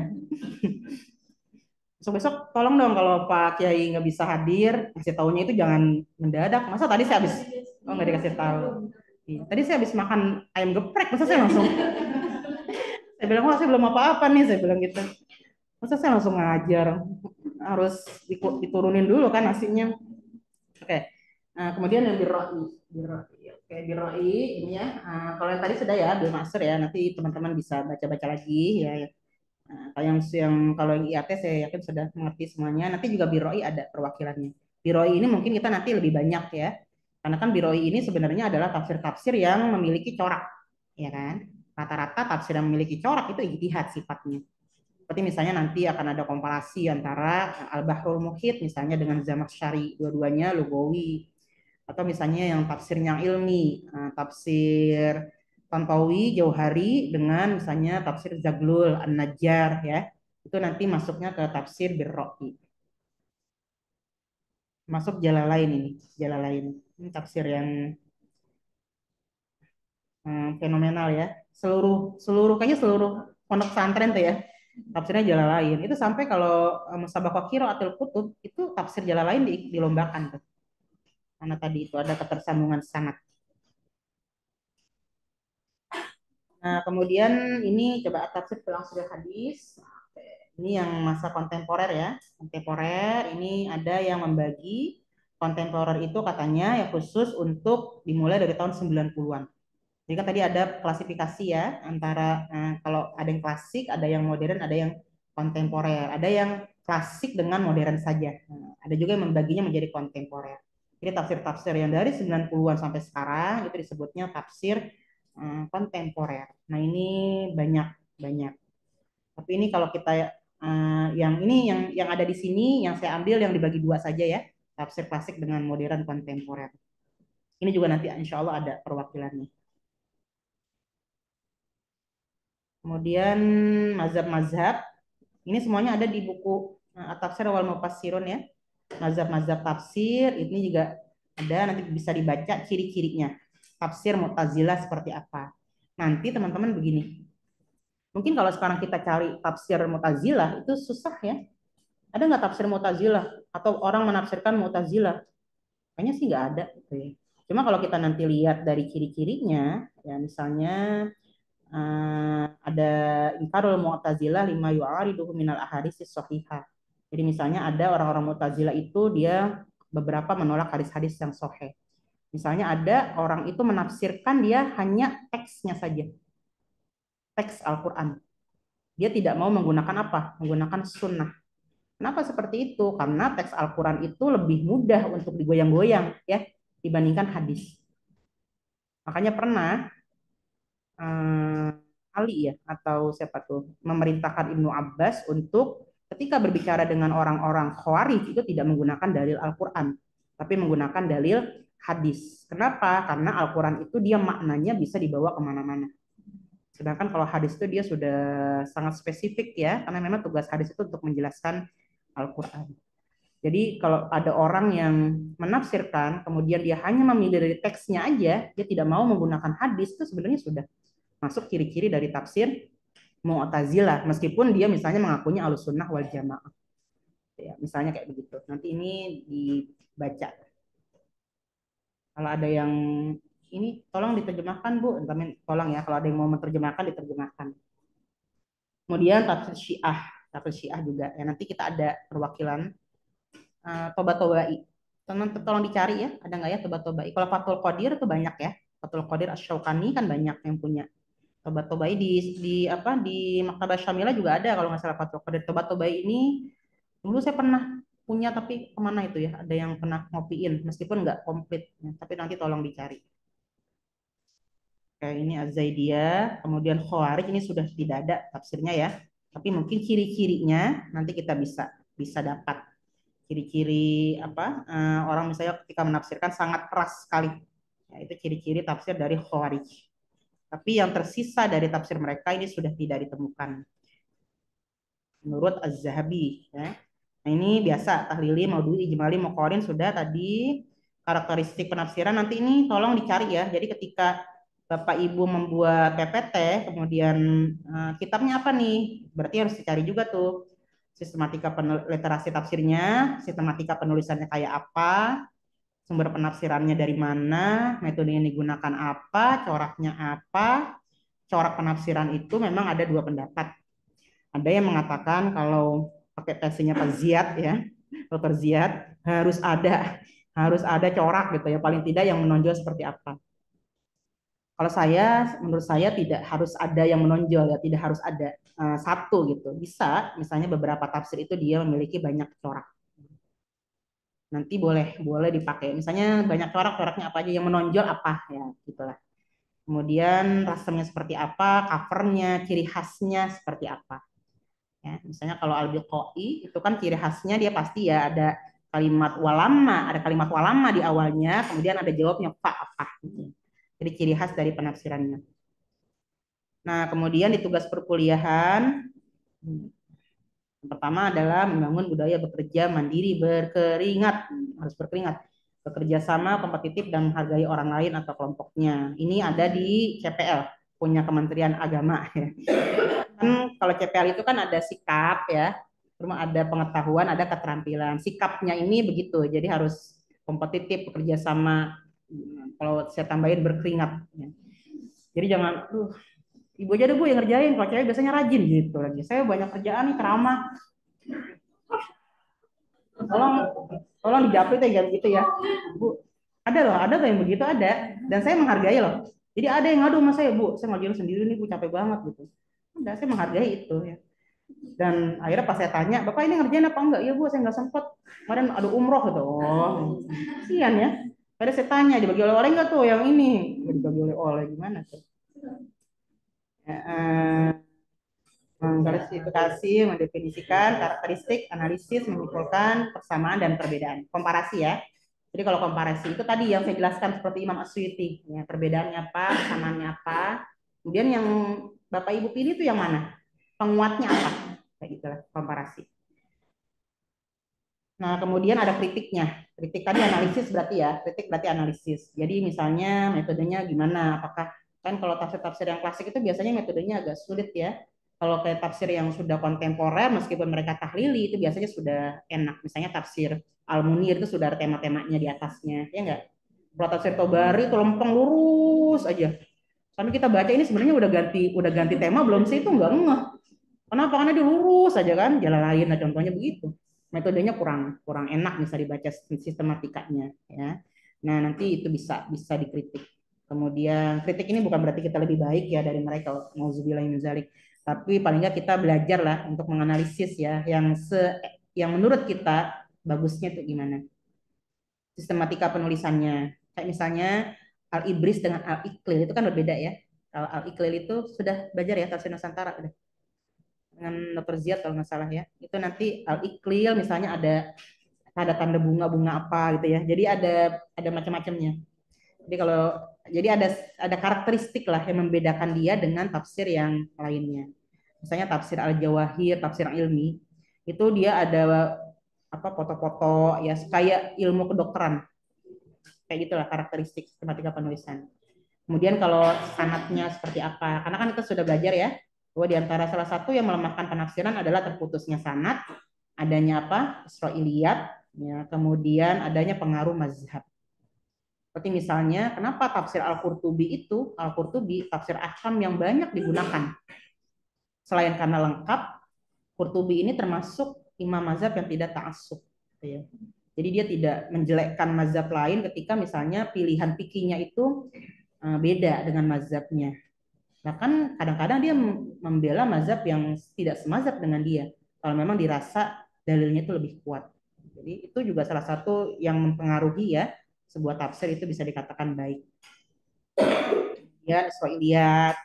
Besok-besok tolong dong kalau Pak Kiai nggak bisa hadir, kasih taunya itu jangan mendadak. Masa tadi saya habis, oh nggak dikasih tahu. Iya. Tadi saya habis makan ayam geprek, masa saya langsung, saya bilang, wah saya belum apa-apa nih, saya bilang gitu. Masa saya langsung ngajar, harus diturunin dulu kan nasinya. Oke, nah, kemudian yang biroi, biroi, oke biroi ini ya. Kalau yang tadi sudah ya, Bill Master ya, nanti teman-teman bisa baca-baca lagi ya. Kalau yang kalau yang IAT saya yakin sudah mengerti semuanya. Nanti juga biroi ada perwakilannya. Biroi ini mungkin kita nanti lebih banyak ya, karena kan biroi ini sebenarnya adalah tafsir-tafsir yang memiliki corak, ya kan? Rata-rata tafsir yang memiliki corak itu ijtihad sifatnya. Seperti misalnya nanti akan ada komparasi antara Al-Bahrul Muhit misalnya dengan Zamakhsyari, dua-duanya lugawi. Atau misalnya yang tafsirnya ilmi, tafsir Tantawi Jauhari dengan misalnya tafsir Zaglul An-Najjar ya. Itu nanti masuknya ke tafsir Birra'i. Masuk Jalalain ini, Jalalain. Ini tafsir yang fenomenal ya. Seluruh seluruh kayaknya seluruh pondok pesantren tuh ya. Tafsirnya Jalalain. Itu sampai kalau Musabaqah Qiraatul Kutub itu tafsir Jalalain dilombakan tuh. Karena tadi itu ada ketersambungan sanad. Nah, kemudian ini coba tafsir pulang surah hadis. Ini yang masa kontemporer ya. Kontemporer ini ada yang membagi kontemporer itu katanya ya khusus untuk dimulai dari tahun 90-an. Jadi kan tadi ada klasifikasi ya antara kalau ada yang klasik, ada yang modern, ada yang kontemporer, ada yang klasik dengan modern saja. Nah, ada juga yang membaginya menjadi kontemporer. Jadi tafsir-tafsir yang dari 90-an sampai sekarang itu disebutnya tafsir kontemporer. Nah, ini banyak banyak. Tapi ini kalau kita yang ini yang ada di sini yang saya ambil yang dibagi dua saja ya, tafsir klasik dengan modern kontemporer. Ini juga nanti insya Allah ada perwakilannya. Kemudian mazhab-mazhab, ini semuanya ada di buku At-Tafsir wal Mufassirun ya. Mazhab-mazhab tafsir, ini juga ada, nanti bisa dibaca ciri-cirinya. Tafsir Mu'tazilah seperti apa. Nanti teman-teman begini, mungkin kalau sekarang kita cari tafsir Mu'tazilah, itu susah ya. Ada nggak tafsir Mu'tazilah? Atau orang menafsirkan Mu'tazilah? Kayaknya sih nggak ada. Gitu ya. Cuma kalau kita nanti lihat dari ciri-cirinya, ya misalnya ada ingkarul mu'tazilah lima yu'ariduhu minal ahaditsis sahihah. Jadi misalnya ada orang-orang Mu'tazilah itu dia beberapa menolak hadis-hadis yang sahih. Misalnya ada orang itu menafsirkan dia hanya teksnya saja, teks Al-Quran. Dia tidak mau menggunakan apa? Menggunakan sunnah. Kenapa seperti itu? Karena teks Al-Quran itu lebih mudah untuk digoyang-goyang ya dibandingkan hadis. Makanya pernah Ali ya atau siapa tuh memerintahkan Ibnu Abbas untuk ketika berbicara dengan orang-orang Khawarij itu tidak menggunakan dalil Al-Quran, tapi menggunakan dalil hadis. Kenapa? Karena Al-Quran itu dia maknanya bisa dibawa kemana-mana. Sedangkan kalau hadis itu dia sudah sangat spesifik ya, karena memang tugas hadis itu untuk menjelaskan Al-Quran. Jadi kalau ada orang yang menafsirkan, kemudian dia hanya memilih dari teksnya aja, dia tidak mau menggunakan hadis, itu sebenarnya sudah masuk ciri-ciri dari tafsir Mu'tazilah, meskipun dia misalnya mengakunya Ahlussunnah wal Jamaah. Ya, misalnya kayak begitu. Nanti ini dibaca. Kalau ada yang ini tolong diterjemahkan Bu, tolong ya kalau ada yang mau menerjemahkan diterjemahkan. Kemudian tafsir Syiah juga. Ya nanti kita ada perwakilan Toba-Tobai. Tolong dicari ya, ada nggak ya Toba-Tobai? Kalau Fathul Qadir itu banyak ya. Fathul Qadir Asy-Syaukani kan banyak yang punya. Toba-Tobai di apa di Maktabah Syamilah juga ada kalau nggak salah Fathul Qadir. Toba-Tobai ini dulu saya pernah punya tapi kemana itu ya? Ada yang pernah ngopiin meskipun nggak komplit. Ya, tapi nanti tolong dicari. Kayak ini Az-Zaidiyah, kemudian Khawarij ini sudah tidak ada tafsirnya ya. Tapi mungkin ciri-cirinya nanti kita bisa bisa dapat ciri-ciri apa orang misalnya ketika menafsirkan sangat keras sekali. Ya, itu ciri-ciri tafsir dari Khawarij. Tapi yang tersisa dari tafsir mereka ini sudah tidak ditemukan menurut Az-Zahabi. Ya. Nah ini biasa tahlili, maudhu'i, ijmali, muqarin sudah tadi karakteristik penafsiran. Nanti ini tolong dicari ya. Jadi ketika Bapak Ibu membuat PPT, kemudian kitabnya apa nih? Berarti harus dicari juga tuh sistematika literasi tafsirnya, sistematika penulisannya kayak apa, sumber penafsirannya dari mana, metode yang digunakan apa, coraknya apa. Corak penafsiran itu memang ada dua pendapat. Ada yang mengatakan kalau pakai versinya Pak Ziyad ya, Dr. Ziyad harus ada corak gitu ya, paling tidak yang menonjol seperti apa. Kalau menurut saya tidak harus ada yang menonjol ya, tidak harus ada satu gitu. Bisa, misalnya beberapa tafsir itu dia memiliki banyak corak. Nanti boleh boleh dipakai. Misalnya banyak coraknya apa aja yang menonjol apa ya, gitulah. Kemudian rasamnya seperti apa, covernya, ciri khasnya seperti apa. Ya, misalnya kalau Al-Biqai itu kan ciri khasnya dia pasti ya ada kalimat walama di awalnya, kemudian ada jawabnya fa apa gitu. Jadi ciri khas dari penafsirannya. Nah, kemudian di tugas perkuliahan yang pertama adalah membangun budaya bekerja mandiri berkeringat, harus berkeringat, bekerja sama, kompetitif dan menghargai orang lain atau kelompoknya. Ini ada di CPL, punya Kementerian Agama ya. Kan kalau CPL itu kan ada sikap ya, cuma ada pengetahuan, ada keterampilan. Sikapnya ini begitu, jadi harus kompetitif, bekerja sama. Kalau saya tambahin berkeringat. Ya. Jadi jangan, ibu aja deh bu yang ngerjain. Kalau cewek biasanya rajin gitu lagi. Saya banyak kerjaan nih, ceramah. Tolong, tolong dijapit ya gitu ya, bu. Ada loh, ada tuh yang begitu ada. Dan saya menghargai loh. Jadi ada yang ngadu sama saya, bu, saya ngajuin sendiri nih, bu, capek banget gitu. Enggak, saya menghargai itu ya. Dan akhirnya pas saya tanya, Bapak ini ngerjain apa enggak? Iya Bu, saya nggak sempet. Kemarin ada umroh gitu. Oh, kasihan ya. Pada saya tanya, dibagi oleh-oleh enggak tuh yang ini? Dibagi oleh-oleh gimana tuh? Ya, mengklasifikasi, mendefinisikan karakteristik, analisis, menyimpulkan persamaan dan perbedaan. Komparasi ya. Jadi kalau komparasi itu tadi yang saya jelaskan seperti Imam Asyuyuti, ya, perbedaannya apa, kesamaannya apa. Kemudian yang Bapak Ibu pilih itu yang mana? Penguatnya apa? Kayak gitu lah, komparasi. Nah, kemudian ada kritiknya. Kritik tadi analisis berarti ya, kritik berarti analisis. Jadi misalnya metodenya gimana? Apakah kan kalau tafsir-tafsir yang klasik itu biasanya metodenya agak sulit ya. Kalau kayak tafsir yang sudah kontemporer, meskipun mereka tahlili, itu biasanya sudah enak. Misalnya tafsir Al-Munir itu sudah ada tema-temanya di atasnya, ya enggak? Kalau tafsir Tobari itu lempeng lurus aja. Sampai kita baca ini sebenarnya udah ganti tema belum sih itu enggak ngeh. Kenapa? Karena dia lurus aja kan, jalan lain. Nah, contohnya begitu. Metodenya kurang kurang enak bisa dibaca sistematikanya ya. Nah, nanti itu bisa bisa dikritik. Kemudian kritik ini bukan berarti kita lebih baik ya dari mereka, nauzubillah min dzalik. Tapi paling nggak kita belajar lah untuk menganalisis ya yang menurut kita bagusnya itu gimana sistematika penulisannya. Kayak misalnya Al-Ibris dengan Al-Iqlil itu kan berbeda ya. Kalau Al-Iqlil itu sudah belajar ya tafsir Nusantara udah dengan Dr. Ziad kalau nggak salah ya. Itu nanti Al-Iqlil misalnya ada tanda bunga-bunga apa gitu ya. Jadi ada macam-macamnya. Jadi kalau jadi ada karakteristik lah yang membedakan dia dengan tafsir yang lainnya. Misalnya tafsir Al-Jawahir, tafsir ilmi, itu dia ada apa foto-foto ya kayak ilmu kedokteran. Kayak gitulah karakteristik tematika penulisan. Kemudian kalau sanatnya seperti apa? Karena kan kita sudah belajar ya bahwa di antara salah satu yang melemahkan penafsiran adalah terputusnya sanad, adanya apa? Israiliyat, ya, kemudian adanya pengaruh mazhab. Seperti misalnya, kenapa tafsir Al-Qurtubi tafsir ahkam yang banyak digunakan. Selain karena lengkap, Qurtubi ini termasuk imam mazhab yang tidak ta'assub. Ya. Jadi dia tidak menjelekkan mazhab lain ketika misalnya pilihan fikihnya itu beda dengan mazhabnya. Bahkan kadang-kadang dia membela mazhab yang tidak semazhab dengan dia. Kalau memang dirasa dalilnya itu lebih kuat. Jadi itu juga salah satu yang mempengaruhi ya sebuah tafsir itu bisa dikatakan baik. Ya, Israiliyat,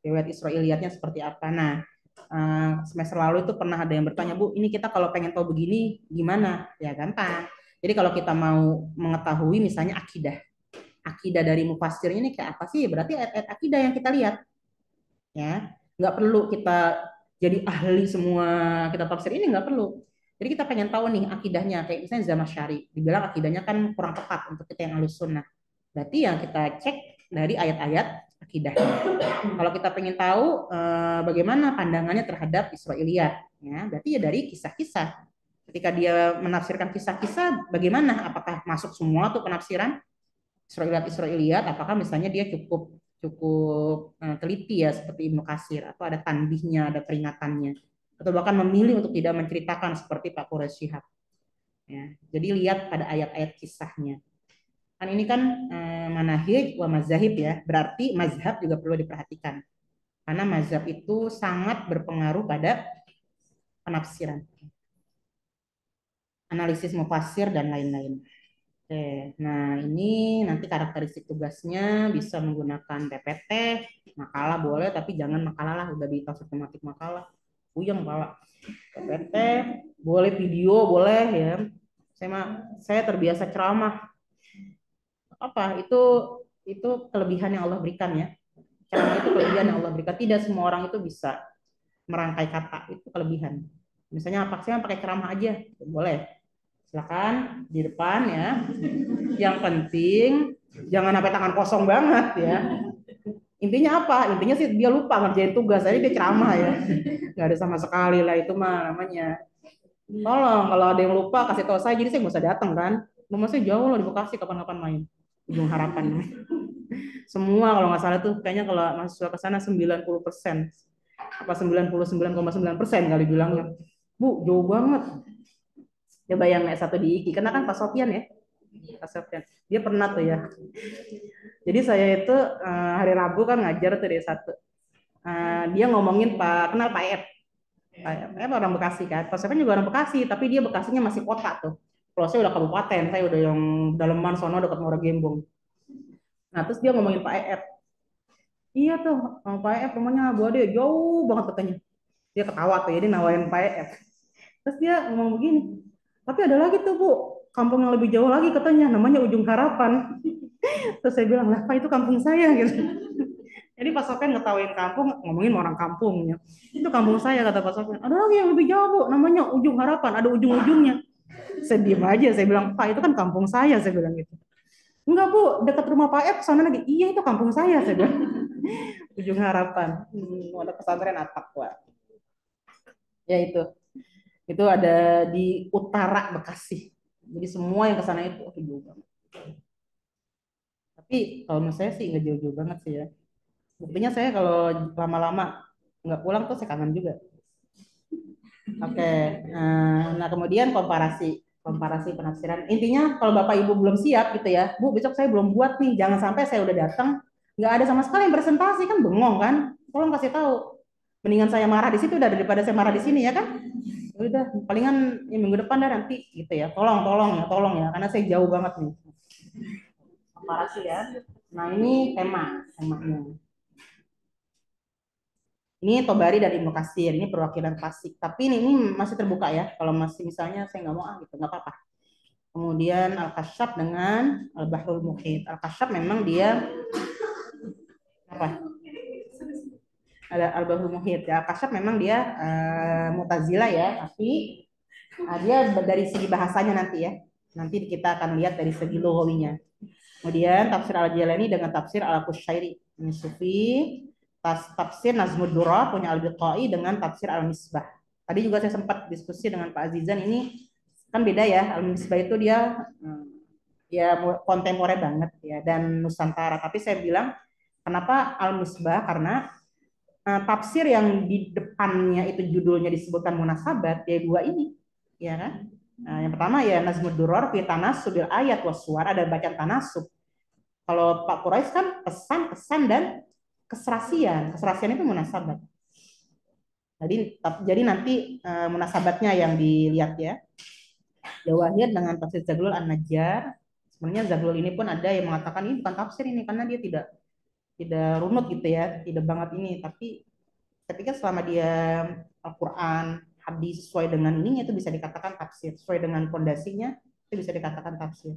riwayat Israiliyatnya seperti apa. Nah, semester lalu itu pernah ada yang bertanya, Bu, ini kita kalau pengen tahu begini gimana? Ya gampang. Jadi kalau kita mau mengetahui misalnya akidah dari mufassir ini kayak apa sih? Berarti ayat-ayat akidah yang kita lihat, ya. Nggak perlu kita jadi ahli semua kita tafsir ini nggak perlu. Jadi kita pengen tahu nih akidahnya, kayak misalnya Zamakhsyari, dibilang akidahnya kan kurang tepat untuk kita yang Ahlus Sunnah. Berarti yang kita cek dari ayat-ayat akidahnya. Kalau kita pengen tahu bagaimana pandangannya terhadap Israiliyat, ya, berarti ya dari kisah-kisah. Ketika dia menafsirkan kisah-kisah, bagaimana? Apakah masuk semua tuh penafsiran Israiliyat? Apakah misalnya dia cukup cukup teliti ya seperti Ibnu Katsir atau ada tanbihnya, ada peringatannya, atau bahkan memilih untuk tidak menceritakan seperti Pak Quraisy Shihab. Ya, jadi lihat pada ayat-ayat kisahnya. Kan ini kan manahij wa mazahib ya, berarti mazhab juga perlu diperhatikan. Karena mazhab itu sangat berpengaruh pada penafsiran, analisis mufassir dan lain-lain. Oke, nah ini nanti karakteristik tugasnya bisa menggunakan PPT, makalah boleh, tapi jangan makalah lah, udah di tafsir tematik makalah, puyeng pala. PPT boleh, video boleh ya. Saya terbiasa ceramah. Apa itu kelebihan yang Allah berikan ya. Ceramah itu kelebihan yang Allah berikan. Tidak semua orang itu bisa merangkai kata, itu kelebihan. Misalnya apa sih pakai ceramah aja, boleh. Silakan di depan ya. Yang penting jangan sampai tangan kosong banget ya. Intinya apa? Intinya sih dia lupa ngerjain tugas, jadi dia ceramah ya. Nggak ada sama sekali lah itu mah namanya. Tolong kalau ada yang lupa kasih tahu saya, jadi saya nggak usah datang kan. Rumah saya jauh loh di Bekasi, kapan-kapan main. Ujung Harapan. Semua kalau nggak salah tuh kayaknya kalau mahasiswa ke sana 90%. Apa 99,9% kali bilangnya. Bu, jauh banget. Coba yang S1 di IKI, karena kan Pak Sofian ya. Pak Sofian. Dia pernah tuh ya. Jadi saya itu hari Rabu kan ngajar tuh di S1. Dia ngomongin kenal Pak Ep. Pak Ep orang Bekasi kan. Pak Sofian juga orang Bekasi, tapi dia Bekasinya masih kota tuh. Kalau saya udah kabupaten, saya udah yang daleman sono dekat Muara Gembong. Nah, terus dia ngomongin Pak Ep. Iya tuh, Pak Ep rumahnya Bu Ade jauh banget katanya. Dia ketawa tuh, jadi nawarin Pak Ep. Terus dia ngomong begini, tapi ada lagi tuh Bu, kampung yang lebih jauh lagi katanya, namanya Ujung Harapan. Terus saya bilang, lah Pak itu kampung saya gitu. Jadi Pak Sofian ngetawain kampung, ngomongin orang kampungnya. Itu kampung saya kata Pak Sofian. Ada lagi yang lebih jauh Bu, namanya Ujung Harapan, ada ujung-ujungnya. Saya diem aja, saya bilang, Pak itu kan kampung saya bilang gitu. Enggak Bu, dekat rumah Pak Ep sana lagi. Iya itu kampung saya bilang. Ujung Harapan. Ada pesantren At-Taqwa. Ya itu ada di utara Bekasi. Jadi semua yang ke sana itu jauh banget. Tapi kalau menurut saya sih nggak jauh-jauh banget sih ya. Buktinya saya kalau lama-lama nggak pulang tuh saya kangen juga. Oke, nah kemudian komparasi penafsiran. Intinya kalau Bapak Ibu belum siap gitu ya, Bu besok saya belum buat nih, jangan sampai saya udah datang nggak ada sama sekali yang presentasi kan bengong kan. Tolong kasih tahu. Mendingan saya marah di situ udah daripada saya marah di sini ya kan. Ya udah palingan ya, minggu depan dah nanti gitu ya. Tolong ya karena saya jauh banget nih. Parah sih ya. Nah ini temanya. Ini Tobari dan Ibnu Katsir, ini perwakilan klasik. Tapi ini masih terbuka ya. Kalau masih misalnya saya nggak mau gitu, nggak apa-apa. Kemudian Al-Kasyaf dengan Al-Bahrul Muhit. Al-Kasyaf memang dia apa? Ada Al-Bahrul Muhit. Ya, Al-Kasyaf memang dia Mu'tazilah ya, tapi dia dari segi bahasanya nanti ya. Nanti kita akan lihat dari segi lugawinya. Kemudian tafsir Al-Jalani dengan tafsir Al-Qushairi. Ini Sufi, tafsir Nazmud Durrah punya Al-Biqai dengan tafsir Al-Misbah. Tadi juga saya sempat diskusi dengan Pak Azizan ini kan beda ya. Al-Misbah itu dia ya kontemporer banget ya dan Nusantara. Tapi saya bilang kenapa Al-Misbah karena tafsir yang di depannya itu judulnya disebutkan munasabat ya dua ini ya kan. Nah, yang pertama ya Nazmud Durrah fi tanasubil ayat waswar ada bacaan tanasub. Kalau Pak Quraisy kan pesan-pesan dan keserasian. Keserasian itu munasabat. Jadi nanti munasabatnya yang dilihat ya. Jawahir dengan tafsir Zaglul An-Najjar. Sebenarnya Zaglul ini pun ada yang mengatakan ini bukan tafsir ini karena dia tidak runut gitu ya, tidak banget ini. Tapi ketika selama dia Al-Quran, hadis sesuai dengan ininya itu bisa dikatakan tafsir. Sesuai dengan fondasinya itu bisa dikatakan tafsir.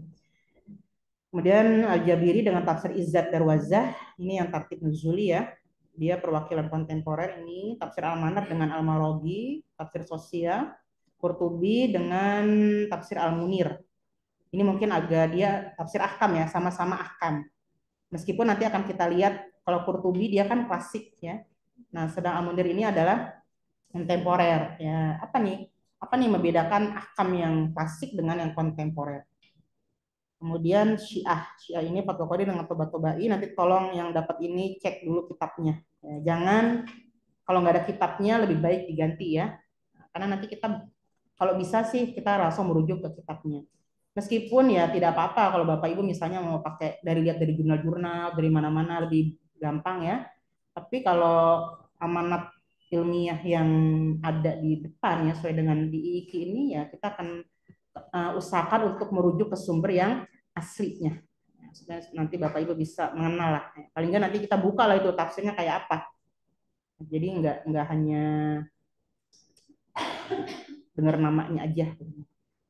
Kemudian Al-Jabiri dengan tafsir Izzat Darwazah, ini yang tartib nuzuli ya. Dia perwakilan kontemporer ini, tafsir Al-Manar dengan Al-Maraghi, tafsir Sosial, Qurtubi dengan tafsir Al-Munir. Ini mungkin agak dia tafsir ahkam ya, sama-sama ahkam. Meskipun nanti akan kita lihat kalau Qurtubi dia kan klasik ya. Nah, sedang Al-Munir ini adalah kontemporer ya. Apa nih? Apa nih membedakan ahkam yang klasik dengan yang kontemporer? Kemudian Syiah ini Fatwa Qadir dengan Toba-Tobai. Nanti tolong yang dapat ini cek dulu kitabnya. Ya, jangan kalau nggak ada kitabnya lebih baik diganti ya. Karena nanti kita kalau bisa sih kita langsung merujuk ke kitabnya. Meskipun ya tidak apa-apa kalau Bapak Ibu misalnya mau pakai lihat dari jurnal-jurnal dari mana-mana lebih gampang ya. Tapi kalau amanat ilmiah yang ada di depan ya sesuai dengan di IIKI ini ya kita akan usahakan untuk merujuk ke sumber yang aslinya. Supaya nanti Bapak Ibu bisa mengenal lah. Paling nggak nanti kita buka lah itu tafsirnya kayak apa. Jadi nggak hanya dengar namanya aja.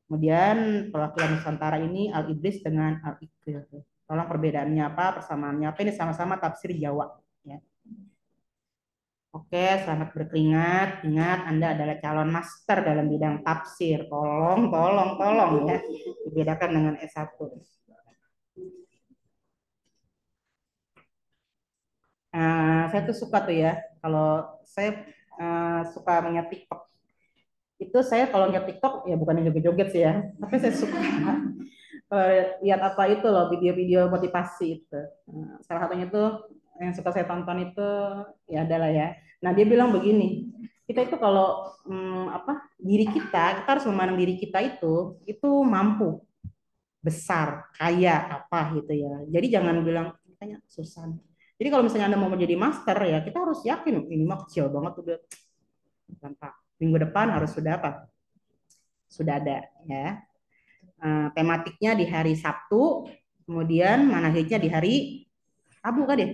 Kemudian perwakilan Nusantara ini Al-Idris dengan Al-Iqil. Tolong perbedaannya apa, persamaannya apa, ini sama-sama tafsir Jawa. Ya. Oke, selamat berkeringat. Ingat, Anda adalah calon master dalam bidang tafsir. Tolong ya. Dibedakan dengan S1. Saya tuh suka tuh ya, kalau saya suka melihat TikTok. Itu saya kalau lihat TikTok, ya bukan yang joget-joget sih ya, tapi saya suka lihat apa itu loh, video-video motivasi itu. Salah satunya tuh yang suka saya tonton itu ya adalah ya. Nah dia bilang begini, kita itu kalau apa kita harus memandang diri kita itu mampu, besar, kaya apa gitu ya. Jadi jangan bilang katanya susah. Jadi kalau misalnya Anda mau menjadi master ya kita harus yakin ini mah kecil banget udah gampang. Minggu depan harus sudah apa? Sudah ada ya. Tematiknya di hari Sabtu, kemudian manhajnya di hari Rabu kan ya?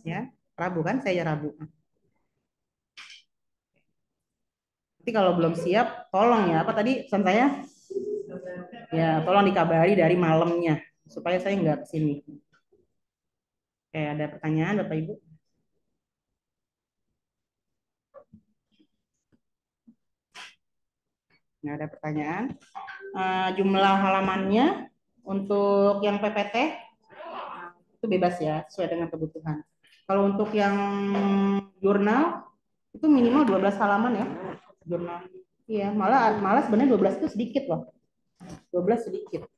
Ya, Rabu kan saya Rabu. Nanti kalau belum siap, tolong ya. Apa tadi pesan saya? Ya, tolong dikabari dari malamnya supaya saya nggak kesini. Oke, ada pertanyaan Bapak Ibu? Nggak ada pertanyaan. Jumlah halamannya untuk yang PPT itu bebas ya, sesuai dengan kebutuhan. Kalau untuk yang jurnal itu minimal 12 halaman ya, jurnal. Iya, malah malah sebenarnya 12 itu sedikit loh. 12 sedikit.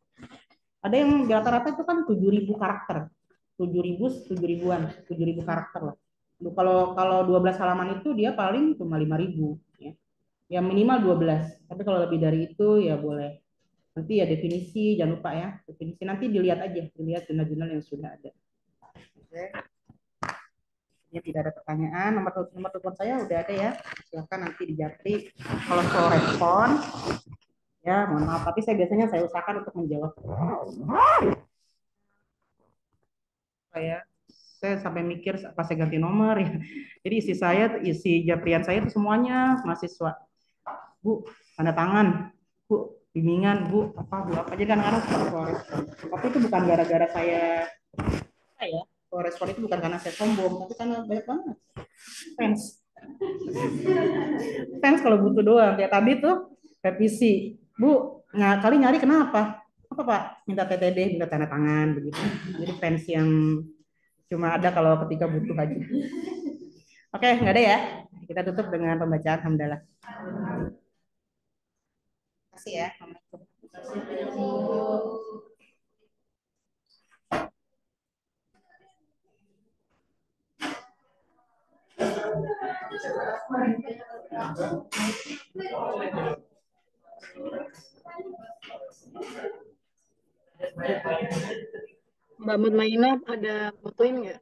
Ada yang di rata-rata itu kan 7.000 karakter. 7.000, 7.000-an, 7.000 karakter lah. Kalau kalau 12 halaman itu dia paling cuma 5.000 ya. Ya minimal 12. Tapi kalau lebih dari itu ya boleh. Nanti ya definisi, jangan lupa ya. Definisi nanti dilihat aja, dilihat jurnal-jurnal yang sudah ada. Oke. Ya, tidak ada pertanyaan. Nomor telepon saya udah ada ya. Silakan nanti di Japri. Kalau soal respon, ya mohon maaf. Tapi saya usahakan untuk menjawab. Saya saya sampai mikir apa saya ganti nomor ya. Jadi isi Japrian saya itu semuanya mahasiswa. Bu, tanda tangan. Bu, bimbingan, Bu, apa. Jadi kadang-kadang suka soal respon. Tapi itu bukan gara-gara saya. Soal respon itu bukan karena saya sombong, tapi karena banyak banget fans. Fans kalau butuh doang. Kayak tadi tuh revisi. Bu, kali nyari kenapa? Apa Pak? Minta TTD, minta tanda tangan begitu. Jadi fans yang cuma ada kalau ketika butuh aja. Oke, nggak ada ya. Kita tutup dengan pembacaan hamdalah. Terima kasih ya. Mbak Mutmainah ada fotoin nggak?